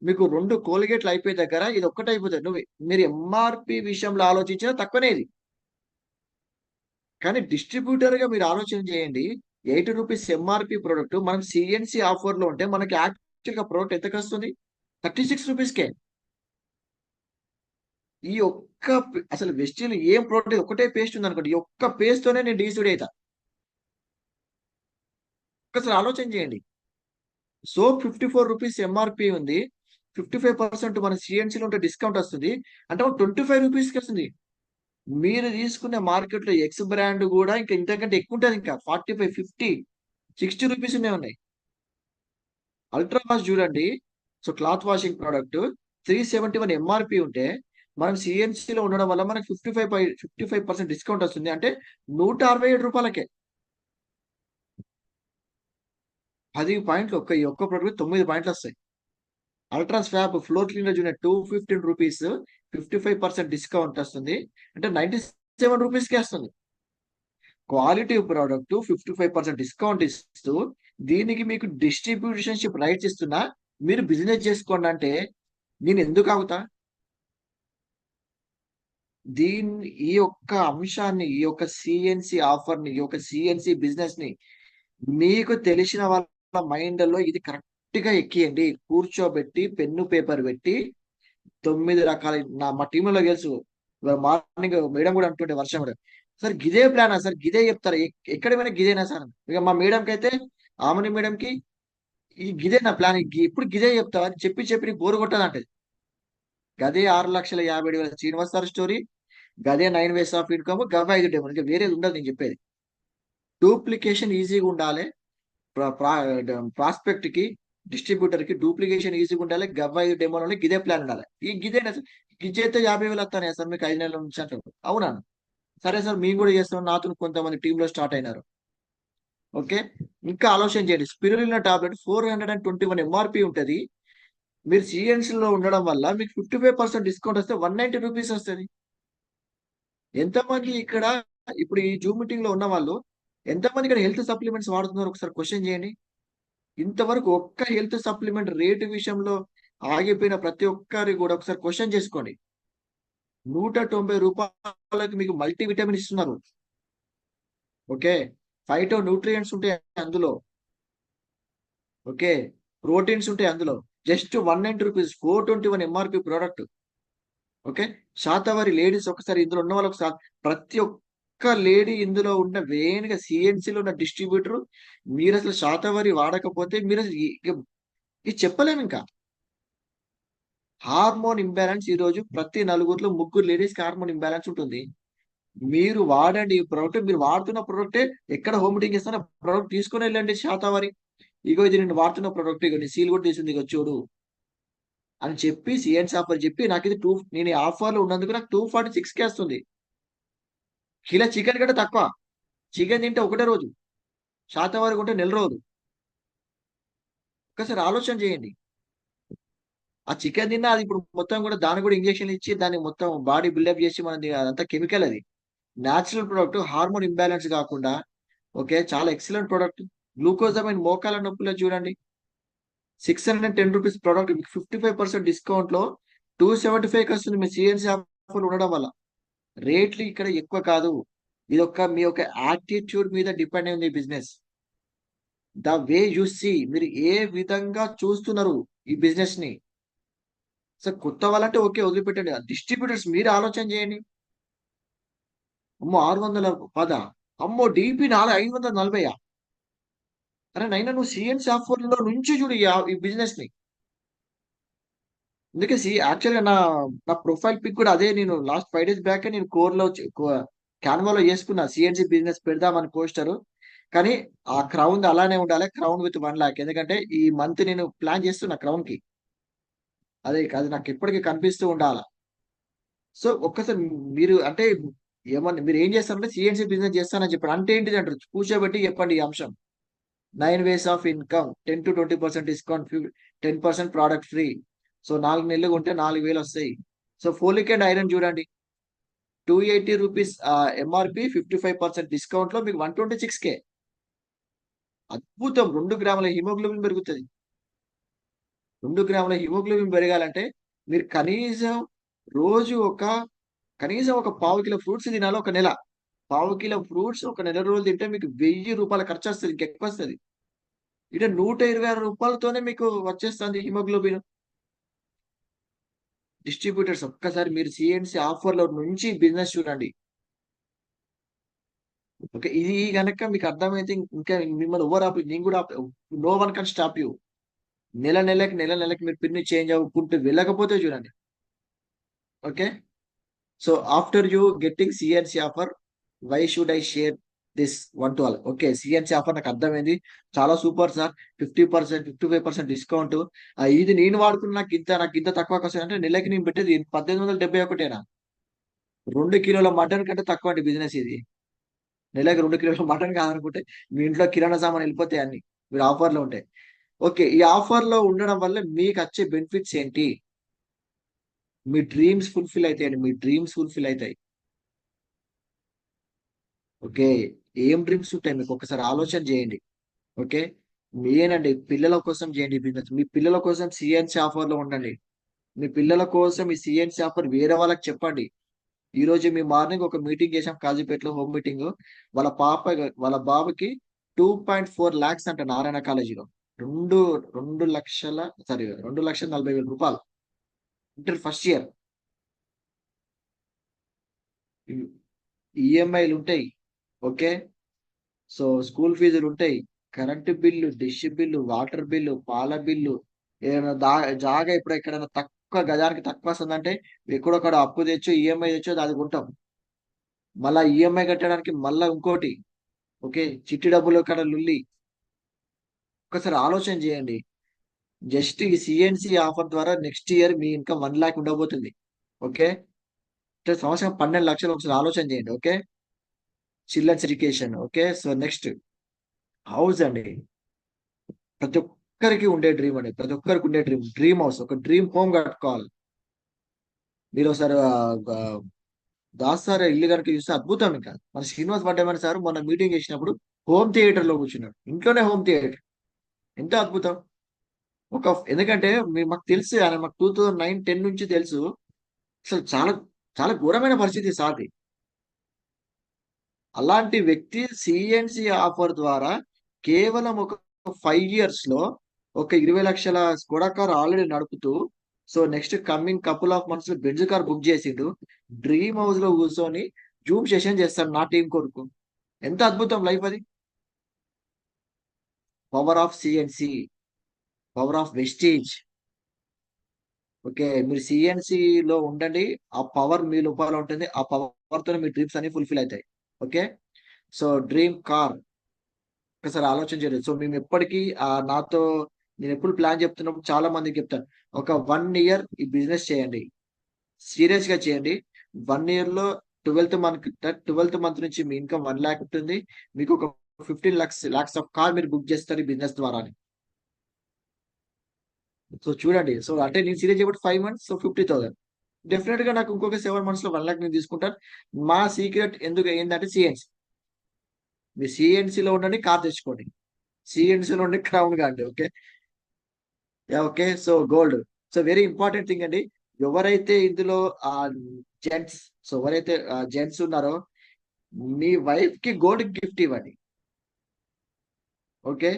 మీకు 2 కోలిగేట్లు అయిపోయే దగ్గర ఇది ఒక్కటే అయిపోతుంది. మీరు ఎంఆర్పి విషయంలో ఆలోచించినా తక్కువనే ఇది. కానీ డిస్ట్రిబ్యూటర్ గా మీరు ఆలోచన చేయండి. 80 రూపీస్ ఎంఆర్పి ప్రోడక్ట్ మనం సిఎన్సి ఆఫర్ లో ఉంటే మనకి యాక్చువల్ గా ప్రోడక్ట్ ఎంతకు వస్తుంది? 36 రూపీస్కే. ఈ అసలు వెస్టిల్ ఏం ప్రోడక్ట్ ఒకటే పేస్ట్ ఉంది అనుకోండి, ఈ ఒక్క పేస్ట్ తోనే నేను డీసీడ్ అవుతా. ఒకసారి ఆలోచన చేయండి. సో 54 రూపీస్ ఎంఆర్పి ఉంది, 55% మన సిఎన్సీలో ఉంటే డిస్కౌంట్ వస్తుంది అంటే 25 రూపీస్కి వస్తుంది. మీరు తీసుకునే మార్కెట్ లో ఎక్స్ బ్రాండ్ కూడా ఇంకా ఇంతకంటే ఎక్కువ ఉంటుంది. ఇంకా 45, 50, 60 రూపీస్ ఉన్నాయి. అల్ట్రా వాష్ చూడండి, so cloth washing product 371 MRP ఉంటే మనం సిఎన్సిలో ఉండడం వల్ల మనకి 55% డిస్కౌంట్ వస్తుంది. అంటే 167 రూపాయలకే 10 పాయింట్లు ఈ ఒక్క ప్రోడక్ట్ 9 పాయింట్లు వస్తాయి. అల్ట్రా స్వాప్ ఫ్లోర్ క్లీనర్ చూడండి 215 రూపీస్ 55% డిస్కౌంట్ వస్తుంది. అంటే 97 రూపీస్కే వస్తుంది. క్వాలిటీ ప్రోడక్ట్ 55% డిస్కౌంట్ ఇస్తూ దీనికి మీకు డిస్ట్రిబ్యూషన్షిప్ రైట్స్ ఇస్తున్నా మీరు బిజినెస్ చేసుకోండి అంటే నేను ఎందుకు ఆగుతా? ఈ యొక్క అంశాన్ని, ఈ యొక్క సిఎన్సి ఆఫర్ ని, ఈ యొక్క సిఎన్సి బిజినెస్ ని మీకు తెలిసిన వాళ్ళ మైండ్ లో ఇది కరెక్ట్ గా ఎక్కియండి. కూర్చోబెట్టి పెన్ను పేపర్ పెట్టి 9 రకాల మా టీంలో తెలుసు. మార్నింగ్ మేడం కూడా అంటుండే వర్షం కూడా, సార్ గిదే ప్లానా సార్, గిదే చెప్తారా, ఎక్కడ పోయినా గిదేనా సార్? ఇక మా మేడంకి అయితే ఆమెని మేడంకి ఈ గిదే నా ప్లాన్, ఇప్పుడు గిదే చెప్తావా అని చెప్పి చెప్పి బోరు కొట్టదంటది. గదే 6,50,000 శ్రీనివాస్ సార్ స్టోరీ, గదే 9 వేస్ ఆఫ్ ఇన్కమ్, గవ 5 డెమో, ఇంకా వేరేది ఉండదు నేను చెప్పేది. డూప్లికేషన్ ఈజీగా ఉండాలి. ప్రాస్పెక్ట్ కి డిస్ట్రిబ్యూటర్ కి డూప్లికేషన్ ఈజీగా ఉండాలి. గవ్ 5 డెమోలో గిదే ప్లాన్ ఉండాలి. ఈ గిదేనా సార్, గిజైతే 50,000 వస్తానే సార్ మీకు 5 నెలల నుంచి అంటారు. అవునా? సరే సార్ మేము కూడా చేస్తాం, నాతో కొంతమంది టీంలో స్టార్ట్ అయినారు. ఓకే, ఇంకా ఆలోచన చేయండి. స్పిరులినా టాబ్లెట్ 421 ఎంఆర్పి ఉంటది. మీరు సిఎన్సి లో ఉండడం వల్ల మీకు 55% డిస్కౌంట్ వస్తే 190 రూపీస్ వస్తుంది. ఎంతమంది ఇక్కడ ఇప్పుడు ఈ జూమ్ మీటింగ్ లో ఉన్న వాళ్ళు ఎంతమంది ఇక్కడ హెల్త్ సప్లిమెంట్స్ వాడుతున్నారు ఒకసారి క్వశ్చన్ చేయండి. ఇంతవరకు ఒక్క హెల్త్ సప్లిమెంట్ రేటు విషయంలో ఆగిపోయిన ప్రతి ఒక్కరి కూడా ఒకసారి క్వశ్చన్ చేసుకోండి. 190 రూపాయలకి మీకు మల్టీ విటమిన్ ఇస్తున్నారు. ఓకే, ఫైటో న్యూట్రియంట్స్ ఉంటాయి అందులో. ఓకే, ప్రోటీన్స్ ఉంటాయి అందులో. Just 190 rupees, 421 MRP product. Okay, Shatavari ladies ఒకసారి ఇందులో ఉన్న వాళ్ళు ఒకసారి, ప్రతి ఒక్క లేడీ ఇందులో ఉన్న వేణుగా సిఎన్సిలో ఉన్న డిస్ట్రిబ్యూటర్, మీరు అసలు శాతవారి వాడకపోతే మీరు ఇది చెప్పలేము. ఇంకా హార్మోన్ ఇంబ్యాలెన్స్ ఈ రోజు ప్రతి నలుగురిలో 3 లేడీస్కి హార్మోన్ ఇంబ్యాలెన్స్ ఉంటుంది. మీరు వాడండి ఈ ప్రోడక్ట్, మీరు వాడుతున్న ప్రోడక్టే ఎక్కడ హోమ్ మీటింగ్ ఇస్తానో ప్రోడక్ట్ తీసుకుని వెళ్ళండి శాతవారి. ఇగో ఇది నేను వాడుతున్న ప్రోడక్ట్, ఇగో నీ సీల్ కూడా తీసింది, ఇగో చూడు అని చెప్పి సిఎన్సి ఆఫర్ చెప్పి నాకు ఇది నేను ఈ ఆఫర్ లో ఉన్నందుకు నాకు 246కే వస్తుంది. కిలో చికెన్ కంటే తక్కువ. చికెన్ తింటే ఒకటే రోజు, శాతవారి కొంటే నెల రోజులు. ఒకసారి ఆలోచన చేయండి. ఆ చికెన్ తిన్నా అది ఇప్పుడు మొత్తం కూడా దాన్ని కూడా ఇంజెక్షన్ ఇచ్చి దాన్ని మొత్తం బాడీ బిల్డప్ చేసి మనది అదంతా కెమికల్. అది న్యాచురల్ ప్రొడక్ట్, హార్మోన్ ఇంబ్యాలెన్స్ కాకుండా. ఓకే, చాలా ఎక్సలెంట్ ప్రొడక్ట్. గ్లూకోజమైన్ మోకాల నొప్పులో చూడండి 610 రూపీస్ ప్రోడక్ట్, 55% డిస్కౌంట్ లో 275కి వస్తుంది. మీ సిఎన్సి ఆఫర్ ఉండడం వల్ల రేట్లు ఇక్కడ ఎక్కువ కాదు. ఇది మీ యొక్క యాటిట్యూడ్ మీద డిపెండ్ అయింది business. The way you see, మీరు ఏ విధంగా చూస్తున్నారు ఈ బిజినెస్ ని. సో కొత్త వాళ్ళంటే ఓకే వదిలిపెట్టండి. డిస్ట్రిబ్యూటర్స్ మీరు ఆలోచన చేయండి. అమ్మో 610, అమ్మో డిపి 540. అరే నైనా నువ్వు సిఎన్సి ఆఫర్ లో నుంచి చూడు ఈ బిజినెస్ ని. అందుకే యాక్చువల్గా నా ప్రొఫైల్ పిక్ కూడా అదే. నేను లాస్ట్ 5 days బ్యాక్ నేను క్యాన్వాలో చేసుకున్నా సిఎన్సి బిజినెస్ పెడదామని పోస్టర్. కానీ ఆ క్రౌన్ అలానే ఉండాలి, క్రౌన్ విత్ 1 lakh. ఎందుకంటే ఈ మంత్ నేను ప్లాన్ చేస్తున్నా క్రౌన్ కి. అది నాకు ఎప్పటికీ కనిపిస్తూ ఉండాలా. సో ఒక్కసారి మీరు అంటే ఏమన్నా మీరు ఏం చేస్తారంటే సిఎన్సి బిజినెస్ చేస్తానని చెప్పారు అంటే ఏంటిది అంటారు, కూర్చోబెట్టి చెప్పండి ఈ అంశం. 9 ways of income, 10 to 20% discount, 10% product free. So 4 నెలలు కొంటే 4,000 వస్తాయి. సో ఫోలిక్ అండ్ ఐరన్ చూడండి 280 రూపీస్ ఎంఆర్పి, 55% డిస్కౌంట్ లో మీకు 126K. అద్భుతం. 2 గ్రాముల హిమోగ్లోబిన్ పెరుగుతుంది. 2 గ్రాముల హిమోగ్లోబిన్ పెరగాలంటే మీరు రోజు కనీసం ఒక 1/2 కిలో ఫ్రూట్స్ తినాలి ఒక నెల. 1/2 కిలో ఫ్రూట్స్ ఒక నెల రోజులు తింటే మీకు 1,000 రూపాయల ఖర్చు వస్తుంది, ఇంకెక్కువ వస్తుంది. ఇక 126 రూపాయలతోనే మీకు వచ్చేస్తుంది హిమోగ్లోబిన్. డిస్ట్రిబ్యూటర్స్ ఒక్కసారి మీరు సిఎన్సి ఆఫర్ లో నుంచి బిజినెస్ చూడండి. ఓకే, ఇది కనుక మీకు అర్థమైతే ఇంకా మిమ్మల్ని ఓవర్ ఆపి నేను కూడా no one can stop you. నెల నెలకి మీరు పిన్ని చేంజ్ అవ్వకుంటూ వెళ్ళకపోతే చూడండి. Okay, so after you getting CNC offer, why should I share this 112. Okay, CNC offer నాకు అర్థమైంది, చాలా సూపర్ సార్. 50%, 55% డిస్కౌంట్. ఇది నేను వాడుకున్న నాకు ఇంత తక్కువకి వస్తుంది అంటే నెలకి నేను పెట్టేది 1871. 2 కిలోల మటన్ కంటే తక్కువ అండి బిజినెస్ ఇది. నెలకి 2 కిలోల మటన్ కాదనుకుంటే మీ ఇంట్లో కిరాణా సామాన్ వెళ్ళిపోతాయి అన్ని, మీరు ఆఫర్లో ఉంటాయి. ఓకే, ఈ ఆఫర్లో ఉండడం వల్ల మీకు వచ్చే బెనిఫిట్స్ ఏంటి? మీ డ్రీమ్స్ ఫుల్ఫిల్ అవుతాయండి, మీ డ్రీమ్స్ ఫుల్ఫిల్ అవుతాయి. ఓకే, ఏం డ్రీమ్స్ ఉంటాయి మీకు ఒకసారి ఆలోచన చేయండి. ఓకే, మెయిన్ అండి పిల్లల కోసం చేయండి బిజినెస్. మీ పిల్లల కోసం సిఎన్సి ఆఫర్ లో ఉండండి. మీ పిల్లల కోసం ఈ సిఎన్సి ఆఫర్ వేరే వాళ్ళకి చెప్పండి. ఈ రోజు మీ మార్నింగ్ ఒక మీటింగ్ చేసాం కాజీపేటలో, హోమ్ మీటింగ్. వాళ్ళ పాప వాళ్ళ బాబుకి 2.4 lakhs అంట నారాయణ కాలేజీలో. రెండు 2 లక్షల, సారీ 2,40,000 రూపాయలు. Inter first year. ఈఎంఐలు ఉంటాయి. ఓకే, సో స్కూల్ ఫీజులు ఉంటాయి, current bill, dish bill, water bill, పాల బిల్లు. ఏదైనా జాగా ఇప్పుడు ఎక్కడైనా తక్కువ గజానికి తక్కువ వస్తుందంటే ఎక్కడొక్కడ అప్పు తెచ్చో ఈఎంఐ తెచ్చో అది కొంటాం. మళ్ళా ఈఎంఐ కట్టడానికి మళ్ళా ఇంకోటి. ఓకే, చిట్టి డబ్బులు ఇక్కడ లుల్లి. ఒకసారి ఆలోచన చేయండి. జస్ట్ ఈ సిఎన్సి ఆఫర్ ద్వారా నెక్స్ట్ ఇయర్ మీ ఇన్కమ్ 1 lakh ఉండబోతుంది. ఓకే, సంవత్సరం 12 లక్షలు. ఒకసారి ఆలోచన చేయండి. Okay, children's education. Okay, so next house అండి. ప్రతి ఒక్కరికి ఉండే డ్రీమ్ అండి, ప్రతి ఒక్కరికి ఉండే డ్రీమ్ హౌస్, ఒక డ్రీమ్ హోమ్ కట్టుకోవాలి. మీరు ఒకసారి దాస్ సార్ ఇల్లు కనుక చూస్తే అద్భుతం. ఇంకా మన శ్రీనివాస్ వడ్డేమని సార్ మొన్న మీటింగ్ చేసినప్పుడు హోమ్ థియేటర్ లో కూర్చున్నాడు, ఇంట్లోనే హోమ్ థియేటర్. ఎంత అద్భుతం. ఎందుకంటే మాకు తెలుసు ఆయన, మాకు 2009-10 నుంచి తెలుసు. అసలు చాలా చాలా ఘోరమైన పరిస్థితి సార్ది. అలాంటి వ్యక్తి సిఎన్సి ఆఫర్ ద్వారా కేవలం ఒక 5 years లో ఒక 20 లక్షల స్కోడా కార్ ఆల్రెడీ నడుపుతూ, so next coming couple of months లో బెంజ్ కార్ బుక్ చేసిండు. డ్రీమ్ హౌస్ లో కూర్చొని జూమ్ సెషన్ చేస్తాడు నా టీం కొరకు. ఎంత అద్భుతం లైఫ్ అది. Power of CNC, power of Vestige. Okay, మీరు సిఎన్సి లో ఉండండి, ఆ పవర్ మీ లోపల ఉంటుంది, ఆ పవర్ తో మీ డ్రీమ్స్ అన్ని ఫుల్ఫిల్ అవుతాయి. ఓకే, సో డ్రీమ్ కార్ ఒకసారి ఆలోచన చేయలేదు. సో మేము ఎప్పటికీ నాతో నేను ఎప్పుడు ప్లాన్ చెప్తున్నప్పుడు చాలా మందికి చెప్తాను, ఒక 1 year ఈ బిజినెస్ చేయండి, సీరియస్ గా చేయండి. 1 year లో 12th మంత్ నుంచి మీ ఇన్కమ్ 1 lakh ఉంటుంది. మీకు ఒక 15 lakhs ఆఫ్ కార్ మీరు బుక్ చేస్తారు ఈ బిజినెస్ ద్వారా. సో చూడండి, సో అంటే నేను సీరియస్ చేయబట్టి 5 months, సో 50,000. డెఫినెట్ గా నాకు ఇంకొక 7 months లో 1 lakh నేను తీసుకుంటాను. మా సీక్రెట్ ఎందుకు ఏంటంటే సిఎన్సి. మీ సిఎన్సి లో ఉండండి, కార్ తెచ్చుకోండి. సిఎన్సి లో ఉండి క్రౌన్ కాండి. Okay, okay, so gold. So very important thing అండి. ఎవరైతే ఇందులో జెంట్స్, సో ఎవరైతే జెంట్స్ ఉన్నారో మీ వైఫ్ కి గోల్డ్ గిఫ్ట్ ఇవ్వండి. ఓకే,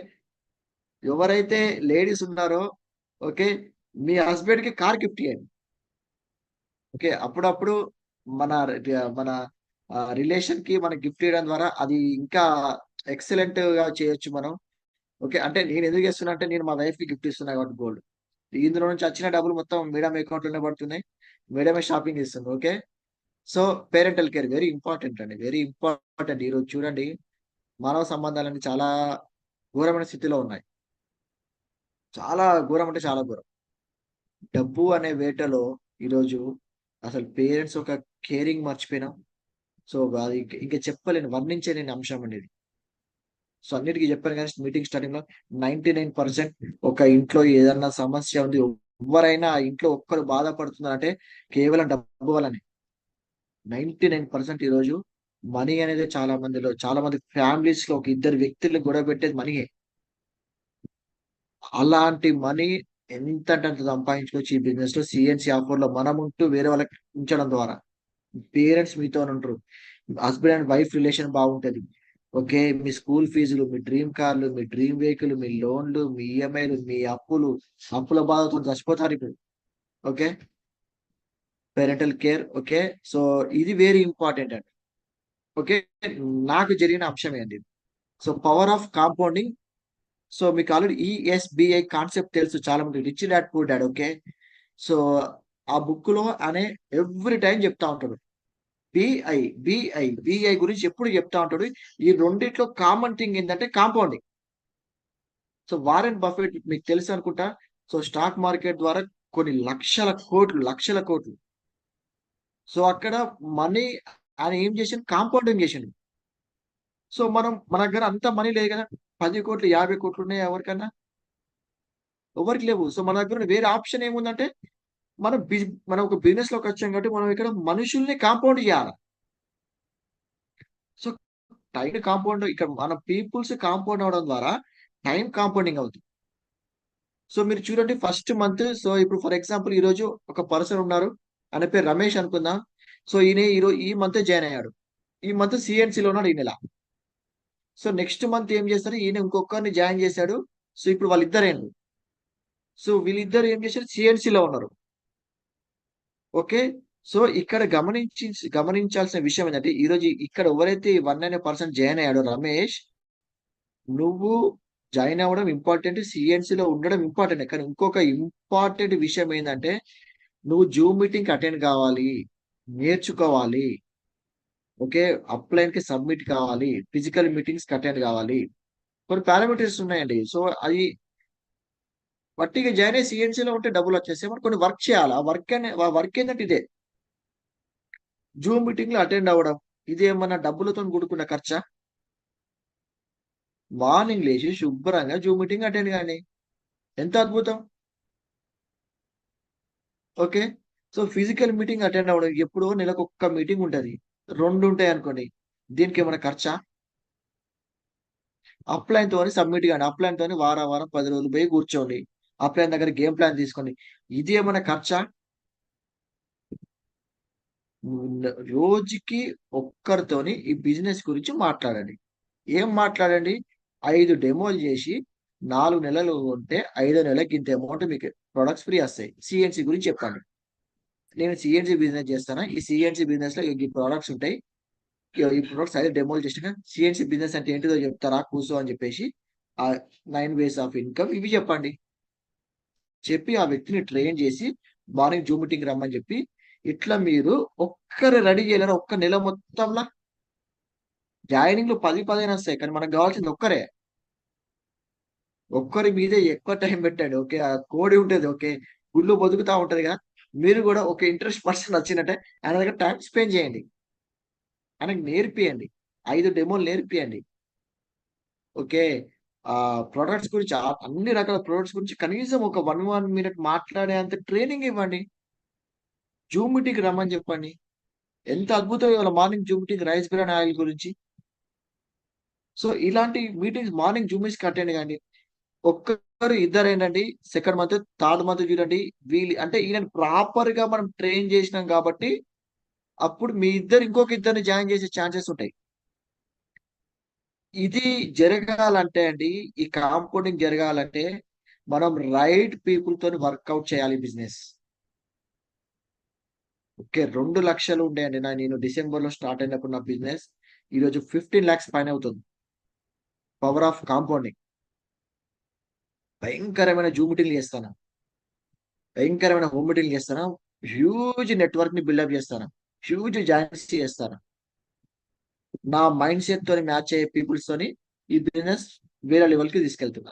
ఎవరైతే లేడీస్ ఉన్నారో ఓకే మీ హస్బెండ్ కి కార్ గిఫ్ట్ ఇవ్వండి. ఓకే, అప్పుడప్పుడు మన మన రిలేషన్ కి మన గిఫ్ట్ ఇవ్వడం ద్వారా అది ఇంకా ఎక్సలెంట్ గా చేయొచ్చు మనం. ఓకే, అంటే నేను ఎందుకు చేస్తున్నా అంటే నేను మా వైఫ్ కి గిఫ్ట్ ఇస్తున్నా కాబట్టి గోల్డ్. ఇందులో నుంచి వచ్చిన డబ్బులు మొత్తం మేడం అకౌంట్ లోనే పడుతున్నాయి, మేడమే షాపింగ్ ఇస్తుంది. Okay, so parental care very important అండి, వెరీ ఇంపార్టెంట్. ఈరోజు చూడండి, మానవ సంబంధాలన్నీ చాలా ఘోరమైన స్థితిలో ఉన్నాయి. చాలా ఘోరం అంటే చాలా ఘోరం. డబ్బు అనే వేటలో ఈరోజు అసలు పేరెంట్స్ ఒక కేరింగ్ మర్చిపోయినాం. సో అది ఇంకా చెప్పలేను, వర్ణించలేని అంశం అనేది. సో అన్నిటికీ చెప్పాను కానీ మీటింగ్ స్టార్టింగ్ లో 99% ఒక ఇంట్లో ఏదన్నా సమస్య ఉంది, ఎవరైనా ఆ ఇంట్లో ఒక్కరు బాధపడుతున్నారంటే కేవలం డబ్బు వల్లనే. 99% ఈరోజు మనీ అనేది చాలా మంది ఫ్యామిలీస్ లో ఒక ఇద్దరు వ్యక్తులు గొడవ పెట్టేది మనీయే. అలాంటి మనీ ఎంత అంటే అంత సంపాదించుకోవచ్చు ఈ బిజినెస్ లో. సిఎన్సి ఆఫర్ లో మనం ఉంటూ వేరే వాళ్ళకి ఉంచడం ద్వారా పేరెంట్స్ మీతో ఉంటారు, హస్బెండ్ అండ్ వైఫ్ రిలేషన్ బాగుంటది. ఓకే, మీ స్కూల్ ఫీజులు, మీ డ్రీమ్ కార్లు, మీ డ్రీమ్ వెహికల్, మీ లోన్లు, మీ ఈఎంఐలు, మీ అప్పుల బాధతో చచ్చిపోతారు ఇప్పుడు. Okay, parental care. Okay, so ఇది వెరీ ఇంపార్టెంట్ అండి. ఓకే, నాకు జరిగిన అంశం ఏంటి, so power of compounding. So మీకు ఆల్రెడీ ఈఎస్బిఐ కాన్సెప్ట్ తెలుసు చాలా మంది, rich dad poor dad. Okay, so ఆ బుక్ లో అనే ఎవ్రీ టైం చెప్తా ఉంటాడు, బిఐ గురించి ఎప్పుడు చెప్తా ఉంటాడు. ఈ రెండిట్లో కామన్ థింగ్ ఏంటంటే కాంపౌండింగ్. సో వారెన్ బఫెట్ మీకు తెలుసు అనుకుంటా. సో స్టాక్ మార్కెట్ ద్వారా కొన్ని లక్షల కోట్లు. సో అక్కడ మనీ ఆయన ఏం చేసిండు, కాంపౌండింగ్ చేసిండు. సో మన దగ్గర అంత మనీ లేదు కదా, 10 కోట్లు 50 కోట్లు ఉన్నాయి ఎవరికన్నా? ఎవరికి లేవు. సో మన దగ్గర వేరే ఆప్షన్ ఏముందంటే మనం ఒక బిజినెస్ లోకి వచ్చాం కాబట్టి మనం ఇక్కడ మనుషుల్ని కాంపౌండ్ చేయాలి. సో టైం కాంపౌండ్, ఇక్కడ మన పీపుల్స్ కాంపౌండ్ అవడం ద్వారా టైం కాంపౌండింగ్ అవుతుంది. సో మీరు చూడండి ఫస్ట్ మంత్. సో ఇప్పుడు ఫర్ ఎగ్జాంపుల్ ఈ రోజు ఒక పర్సన్ ఉన్నారు, ఆయన పేరు రమేష్ అనుకుందాం. సో ఈ మంత్ జాయిన్ అయ్యాడు. ఈ మంత్ సిఎన్సిలో ఉన్నాడు ఈ నెల. సో నెక్స్ట్ మంత్ ఏం చేస్తారు, ఈయన ఇంకొకరిని జాయిన్ చేశాడు. సో ఇప్పుడు వాళ్ళిద్దరేంటి, సో వీళ్ళిద్దరు ఏం చేశారు, సిఎన్సిలో ఉన్నారు. ఓకే. సో ఇక్కడ గమనించాల్సిన విషయం ఏంటంటే, ఈ రోజు ఇక్కడ ఎవరైతే 1 అనే పర్సన్ జాయిన్ అయ్యాడో రమేష్, నువ్వు జాయిన్ అవ్వడం ఇంపార్టెంట్, సిఎన్సిలో ఉండడం ఇంపార్టెంట్. కానీ ఇంకొక ఇంపార్టెంట్ విషయం ఏంటంటే, నువ్వు జూమ్ మీటింగ్ అటెండ్ కావాలి, నేర్చుకోవాలి. ఓకే. అప్లైన్ కి సబ్మిట్ కావాలి, ఫిజికల్ మీటింగ్స్ అటెండ్ కావాలి. కొన్ని పారామీటర్స్ ఉన్నాయండి. సో అది వట్టిగా జాయిన్ అయ్యి సిఎన్సిలో ఉంటే డబ్బులు వచ్చేస్తాయి. మరి కొన్ని వర్క్ చేయాలి. ఆ వర్క్ ఏంటంటే ఇదే, జూమ్ మీటింగ్ లో అటెండ్ అవ్వడం. ఇది ఏమన్నా డబ్బులతో కూడుకున్న ఖర్చా? మార్నింగ్ లేచి శుభ్రంగా జూమ్ మీటింగ్ అటెండ్ కానీ, ఎంత అద్భుతం. Okay. So physical meeting attend అవ్వడం, ఎప్పుడో నెలకు ఒక్క మీటింగ్ ఉంటుంది, 2 ఉంటాయి అనుకోండి, దీనికి ఏమైనా ఖర్చా? అప్లైన్ తోని సబ్మిట్ కానీ, అప్లైన్ తోని వారం 10 రోజులు పోయి కూర్చోండి, అప్లైన్ దగ్గర గేమ్ ప్లాన్ తీసుకోండి, ఇది ఏమైనా ఖర్చా? రోజుకి ఒక్కరితోని ఈ బిజినెస్ గురించి మాట్లాడండి. ఏం మాట్లాడండి? 5 డెమోలు చేసి 4 నెలలు ఉంటే 5వ నెలకి ఇంత అమౌంట్ మీకు ప్రొడక్ట్స్ ఫ్రీ వస్తాయి. సిఎన్సి గురించి చెప్పండి. నేను సిఎన్సి బిజినెస్ చేస్తాను, ఈ సిఎన్సి బిజినెస్ లో ఈ ప్రొడక్ట్స్ ఉంటాయి, ఈ ప్రొడక్ట్స్ 5 డెమోలు చేసిన సిఎన్సి బిజినెస్ అంటే ఏంటిదో చెప్తారా కూర్చో అని చెప్పేసి, ఆ 9 వేస్ ఆఫ్ ఇన్కమ్ ఇవి చెప్పండి. చెప్పి ఆ వ్యక్తిని ట్రైన్ చేసి మార్నింగ్ జూమ్ మీటింగ్ రమ్మని చెప్పి, ఇట్లా మీరు ఒక్కరు రెడీ చేయలేరు. ఒక్క నెల మొత్తంలో జాయినింగ్ లో 10-15 వస్తాయి, కానీ మనకు కావాల్సింది ఒక్కరే. ఒక్కరి మీదే ఎక్కువ టైం పెట్టండి. ఓకే. ఆ కోడి ఉంటుంది, ఓకే, గుళ్ళు బతుకుతా ఉంటది కదా, మీరు కూడా ఒక ఇంట్రెస్ట్ పర్సన్ వచ్చినట్టే ఆయన దగ్గర టైం స్పెండ్ చేయండి, ఆయనకు నేర్పియండి, 5 డెమోలు నేర్పియండి. ఓకే. ప్రొడక్ట్స్ గురించి, అన్ని రకాల ప్రొడక్ట్స్ గురించి కనీసం ఒక 1 మినిట్ మాట్లాడే అంత ట్రైనింగ్ ఇవ్వండి. జూమ్ మీటింగ్ రమ్మని చెప్పండి. ఎంత అద్భుతం ఇవాళ morning Zoom meeting rice bran oil గురించి. సో ఇలాంటి meetings morning Zoom meetings attend కానీ, ఒక్కరు ఇద్దరు ఏంటండి, సెకండ్ మంత్ థర్డ్ మంత్ చూడండి, వీళ్ళు అంటే ఈయన ప్రాపర్ గా మనం ట్రైన్ చేసినాం కాబట్టి అప్పుడు మీ ఇద్దరు ఇంకొక ఇద్దరిని జాయిన్ చేసే ఛాన్సెస్ ఉంటాయి. ఇది జరగాలంటే అండి, ఈ కాంపౌండింగ్ జరగాలంటే మనం రైట్ పీపుల్ తోని వర్కౌట్ చేయాలి బిజినెస్. ఓకే. 2 లక్షలు ఉండేయండి నేను డిసెంబర్ లో స్టార్ట్ అయినప్పుడు నా బిజినెస్, ఈరోజు 15 lakhs పైన అవుతుంది. Power of compounding. భయంకరమైన జూమ్ మీటింగ్లు చేస్తాను, భయంకరమైన హోమ్ మీటింగ్లు చేస్తాను, హ్యూజ్ నెట్వర్క్ ని బిల్డప్ చేస్తాను, హ్యూజ్ జాయిన్స్ చేస్తాను. నా మైండ్ సెట్ తోని మ్యాచ్ అయ్యే పీపుల్స్ తోని ఈ బిజినెస్ వేరే లెవెల్ కి తీసుకెళ్తున్నా.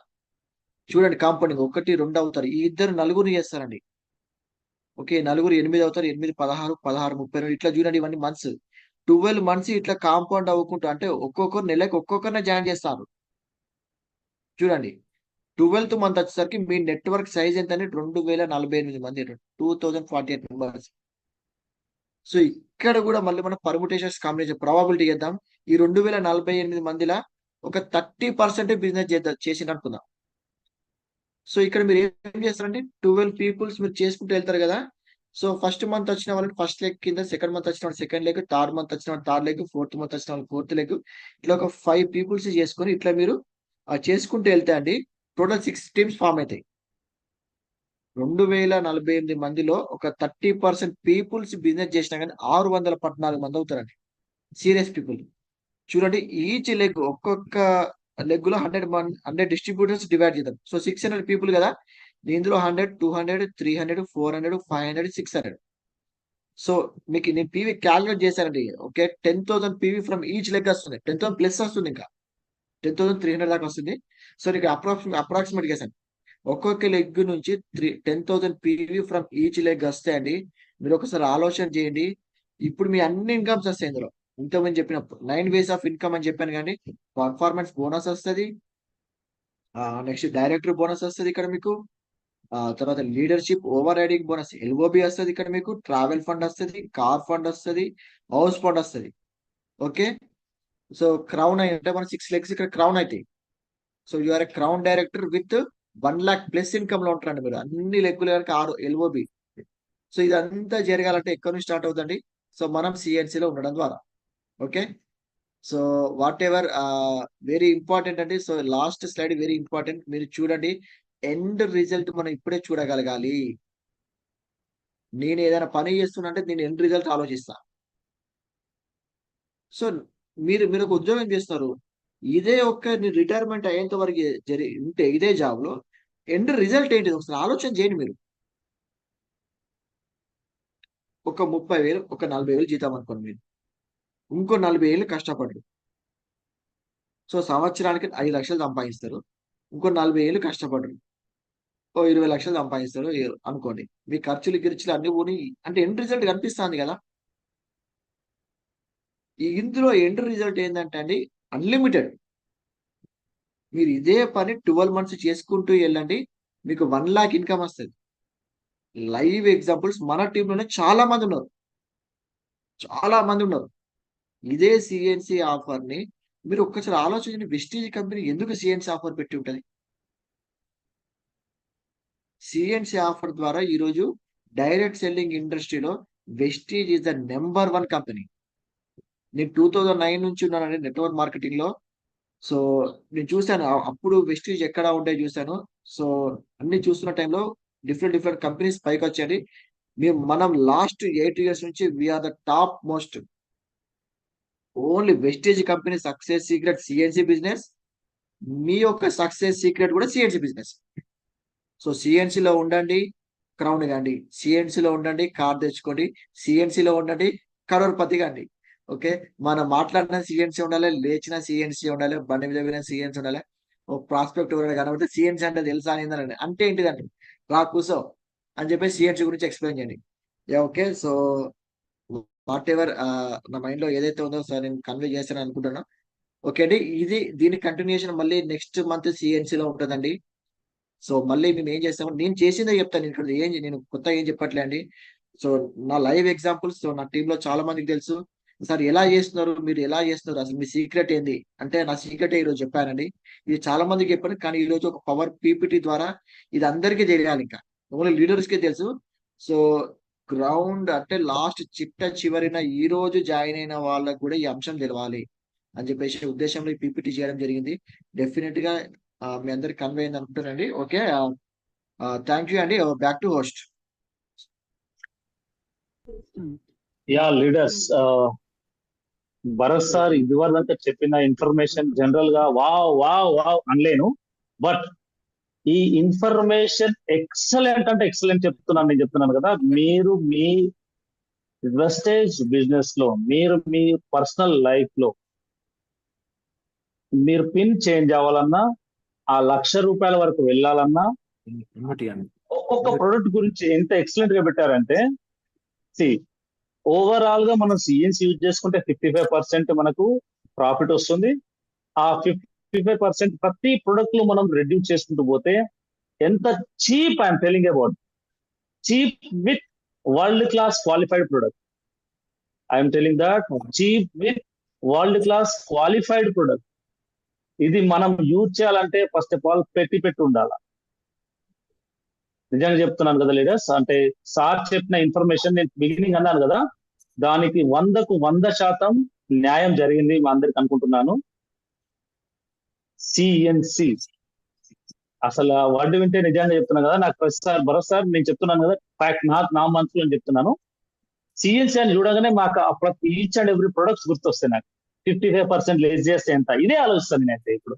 చూడండి కాంపౌండింగ్ 1, 2 అవుతారు, ఈ ఇద్దరు నలుగురు చేస్తారండి. ఓకే. నలుగురు 8 అవుతారు, 8, 16, 16, 32 ఇట్లా చూడండి. ఇవన్నీ మంత్స్, 12 మంత్స్ ఇట్లా కాంపౌండ్ అవ్వకుంటూ, అంటే ఒక్కొక్కరు నెలకు ఒక్కొక్కరినే జాయిన్ చేస్తారు. చూడండి 12th మంత్ వచ్చేసరికి మీ నెట్వర్క్ సైజ్ ఎంత అంటే 2048 మంది, 2048 మెంబర్స్. సో ఇక్కడ కూడా మళ్ళీ మనం పర్ముటేషన్స్ కాంబినేషన్ ప్రాబబిలిటీ చేద్దాం. ఈ 2048 మందిలా ఒక 30% బిజినెస్ చేసింది అనుకుందాం. సో ఇక్కడ మీరు ఏం చేస్తారంటే 12 పీపుల్స్ మీరు చేసుకుంటూ వెళ్తారు కదా. సో ఫస్ట్ మంత్ వచ్చిన వాళ్ళని ఫస్ట్ లెగ్ కింద, సెకండ్ మంత్ వచ్చిన వాళ్ళు సెకండ్ లెగ్, థర్డ్ మంత్ వచ్చిన వాళ్ళు థర్డ్ లెగ్, ఫోర్త్ మంత్ వచ్చిన వాళ్ళు ఫోర్త్ లెగ్, ఇట్లా ఒక 5 పీపుల్స్ చేసుకొని ఇట్లా మీరు చేసుకుంటూ వెళ్తే అండి టోటల్ 6 టీమ్స్ ఫామ్ అవుతాయి. 2048 మందిలో ఒక 30% పీపుల్స్ బిజినెస్ చేసినా కానీ 614 మంది అవుతారండి సీరియస్ పీపుల్. చూడండి ఈచ్ లెగ్, ఒక్కొక్క లెగ్ లో 100 డిస్ట్రిబ్యూటర్స్ డివైడ్ చేద్దాం. సో 600 పీపుల్ కదా, ఇందులో 100, 200, 300, 400, 500, 600 సో మీకు నేను పీవీ క్యాలిక్యులేట్ చేశానండి. Okay, 10,000 PV from each leg వస్తుంది. 10,000 ప్లస్ వస్తుంది, ఇంకా 10,300 దాకా వస్తుంది. సో నీకు అప్రాక్సిమేట్ చేశాను. ఒక్కొక్క లెగ్ నుంచి 10,000 పీవీ ఫ్రమ్ ఈచ్ లెగ్ వస్తాయండి. మీరు ఒకసారి ఆలోచన చేయండి. ఇప్పుడు మీ అన్ని ఇన్కమ్స్ వస్తాయి ఇందులో. ఇంతకుముందు చెప్పినప్పుడు 9 వేస్ ఆఫ్ ఇన్కమ్ అని చెప్పాను కానీ, పర్ఫార్మెన్స్ బోనస్ వస్తుంది, నెక్స్ట్ డైరెక్టర్ బోనస్ వస్తుంది ఇక్కడ మీకు, తర్వాత leadership over riding bonus LOB వస్తుంది ఇక్కడ మీకు, ట్రావెల్ ఫండ్ వస్తుంది, కార్ ఫండ్ వస్తుంది, హౌస్ ఫండ్ వస్తుంది. ఓకే, సో క్రౌన్ అంటే మన 6 లెగ్స్ ఇక్కడ క్రౌన్ అవుతాయి. So you're crown director with 1 lakh plus income లో ఉంటారండి మీరు. అన్ని లెక్కులు కనుక 6 ఎల్ఓబి. సో ఇదంతా జరగాలంటే ఎక్కడి నుంచి స్టార్ట్ అవుతుంది? సో మనం సిఎన్సిలో ఉండడం ద్వారా. Okay, so whatever very important అండి. So last slide very important, మీరు చూడండి. ఎండ్ రిజల్ట్ మనం ఇప్పుడే చూడగలగాలి. నేను ఏదైనా పని చేస్తున్నా అంటే నేను ఎండ్ రిజల్ట్ ఆలోచిస్తా. సో మీరు మీరు ఒక ఉద్యోగం చేస్తున్నారు, ఇదే ఒక్క రిటైర్మెంట్ అయ్యేంత వరకు ఉంటే ఇదే జాబ్ లో ఎండ్ రిజల్ట్ ఏంటిది ఒకసారి ఆలోచన చేయండి మీరు. ఒక 30,000 ఒక 40,000 జీతం అనుకోండి మీరు, ఇంకో 40 ఏళ్ళు కష్టపడరు. సో సంవత్సరానికి 5 లక్షలు సంపాదిస్తారు. ఇంకో 40 ఏళ్ళు కష్టపడరు, ఓ 20 లక్షలు సంపాదిస్తారు అనుకోండి. మీ ఖర్చులు గిర్చులు అన్ని పోని, అంటే ఎండ్ రిజల్ట్ కనిపిస్తుంది కదా. ఇందులో ఎండ్ రిజల్ట్ ఏంటంటే అండి, అన్లిమిటెడ్. మీరు ఇదే పని 12 మంత్స్ చేసుకుంటూ వెళ్ళండి, మీకు 1 lakh ఇన్కమ్ వస్తుంది. లైవ్ ఎగ్జాంపుల్స్ మన టీంలోనే చాలా మంది ఉన్నారు, చాలా మంది ఉన్నారు. ఇదే సిఎన్సి ఆఫర్ ని మీరు ఒక్కసారి ఆలోచించండి. వెస్టీజ్ కంపెనీ ఎందుకు సిఎన్సి ఆఫర్ పెట్టి ఉంటుంది? సిఎన్సి ఆఫర్ ద్వారా ఈరోజు డైరెక్ట్ సెల్లింగ్ ఇండస్ట్రీలో Vestige is the number 1 company. నేను 2009 నుంచి ఉన్నానండి నెట్వర్క్ మార్కెటింగ్ లో. సో నేను చూశాను అప్పుడు వెస్టీజ్ ఎక్కడ ఉంటే చూశాను. సో అన్ని చూస్తున్న టైంలో డిఫరెంట్ కంపెనీస్ పైకి వచ్చాయి. మనం లాస్ట్ 8 years నుంచి we are the top most. Only Vestige company success secret CNC business. మీ యొక్క సక్సెస్ సీక్రెట్ కూడా సిఎన్సి బిజినెస్. సో సిఎన్సిలో ఉండండి, క్రౌన్ కాండి. సిఎన్సిలో ఉండండి, కార్ తెచ్చుకోండి. సిఎన్సిలో ఉండండి, కరోర్పతి కాండి. ఓకే, మనం మాట్లాడిన సిఎన్సి ఉండాలి, లేచిన సిఎన్సి ఉండాలి, బండి మీద వెళ్ళిన సిఎన్సి ఉండాలి. ఓ ప్రాస్పెక్ట్ కనబడితే సిఎన్సి అంటే తెలుసా అని అంటే ఏంటిదండి, రా కూసో అని చెప్పి సిఎన్సి గురించి ఎక్స్ప్లెయిన్ చేయండి. ఓకే, సో వాట్ ఎవర్ నా మైండ్ లో ఏదైతే ఉందో సార్ నేను కన్వే చేస్తాను అనుకుంటున్నాను. ఓకే అండి, దీని కంటిన్యూషన్ మళ్ళీ నెక్స్ట్ మంత్ సిఎన్సి లో ఉంటుందండి. సో మళ్ళీ మేము ఏం చేస్తాము, నేను చేసిందే చెప్తాను ఇక్కడ. నేను కొత్త ఏం చెప్పట్లే అండి. సో నా లైవ్ ఎగ్జాంపుల్స్, సో నా టీంలో చాలా మందికి తెలుసు. సార్ ఎలా చేస్తున్నారు, మీరు ఎలా చేస్తున్నారు, అసలు మీ సీక్రెట్ ఏంది అంటే, నా సీక్రెట్ ఈరోజు చెప్పానండి. ఇది చాలా మందికి చెప్పాను, కానీ ఈ రోజు ఒక పవర్ పీపీటీ ద్వారా ఇది అందరికీ తెలియాలి. ఇంకా ఓన్లీ లీడర్స్ కే తెలుసు. సో గ్రౌండ్ అంటే లాస్ట్ చివరిన ఈ రోజు జాయిన్ అయిన వాళ్ళకు కూడా ఈ అంశం తెలవాలి అని చెప్పేసి ఉద్దేశంలో ఈ పీపీటీ చేయడం జరిగింది. డెఫినెట్ గా మీ అందరికి కన్వే అయింది అనుకుంటానండి. ఓకే, థ్యాంక్ యూ అండి. Back to host. Yeah leaders, Bharat sir ఇదివరదంతా చెప్పిన ఇన్ఫర్మేషన్ జనరల్ గా వావ్ వావ్ వావ్ అనలేను, బట్ ఈ ఇన్ఫర్మేషన్ ఎక్సలెంట్ అంటే ఎక్సలెంట్ చెప్తున్నాను. నేను చెప్తున్నాను కదా, మీరు మీ వెస్టేజ్ బిజినెస్ లో, మీరు మీ పర్సనల్ లైఫ్ లో మీరు పిన్ చేంజ్ అవ్వాలన్నా, ఆ ₹1,00,000 వరకు వెళ్ళాలన్నా, ఒక్కొక్క ప్రొడక్ట్ గురించి ఎంత ఎక్సలెంట్ గా పెట్టారంటే, ఓవరాల్ గా మనం సిఎన్సి యూజ్ చేసుకుంటే 55% మనకు ప్రాఫిట్ వస్తుంది. ఆ 55% ప్రతి ప్రొడక్ట్ లో మనం రెడ్యూస్ చేసుకుంటూ పోతే ఎంత cheap, I'm telling about cheap with world class qualified product. I'm telling that cheap with world class qualified product. ఇది మనం యూజ్ చేయాలంటే ఫస్ట్ ఆఫ్ ఆల్ పెట్టి ఉండాలి. నిజంగా చెప్తున్నాను కదా లీడర్స్, అంటే సార్ చెప్పిన ఇన్ఫర్మేషన్ నేను బిగినింగ్ అన్నాను కదా, దానికి 100కు 100% న్యాయం జరిగింది మా అందరికి అనుకుంటున్నాను. సిఎన్సి అసలు వర్డ్ వింటే నిజంగా చెప్తున్నాను కదా, నాకు ప్రతిసారి భరోసారి నేను చెప్తున్నాను కదా, ఫ్యాక్ట్ నా మనసులో చెప్తున్నాను. సిఎన్సి అని చూడగానే మాకు ఈచ్ అండ్ ఎవ్రీ ప్రొడక్ట్స్ గుర్తొస్తాయి. నాకు 55% లెస్ చేస్తే ఎంత, ఇదే ఆలోచిస్తాను నేనైతే ఇప్పుడు.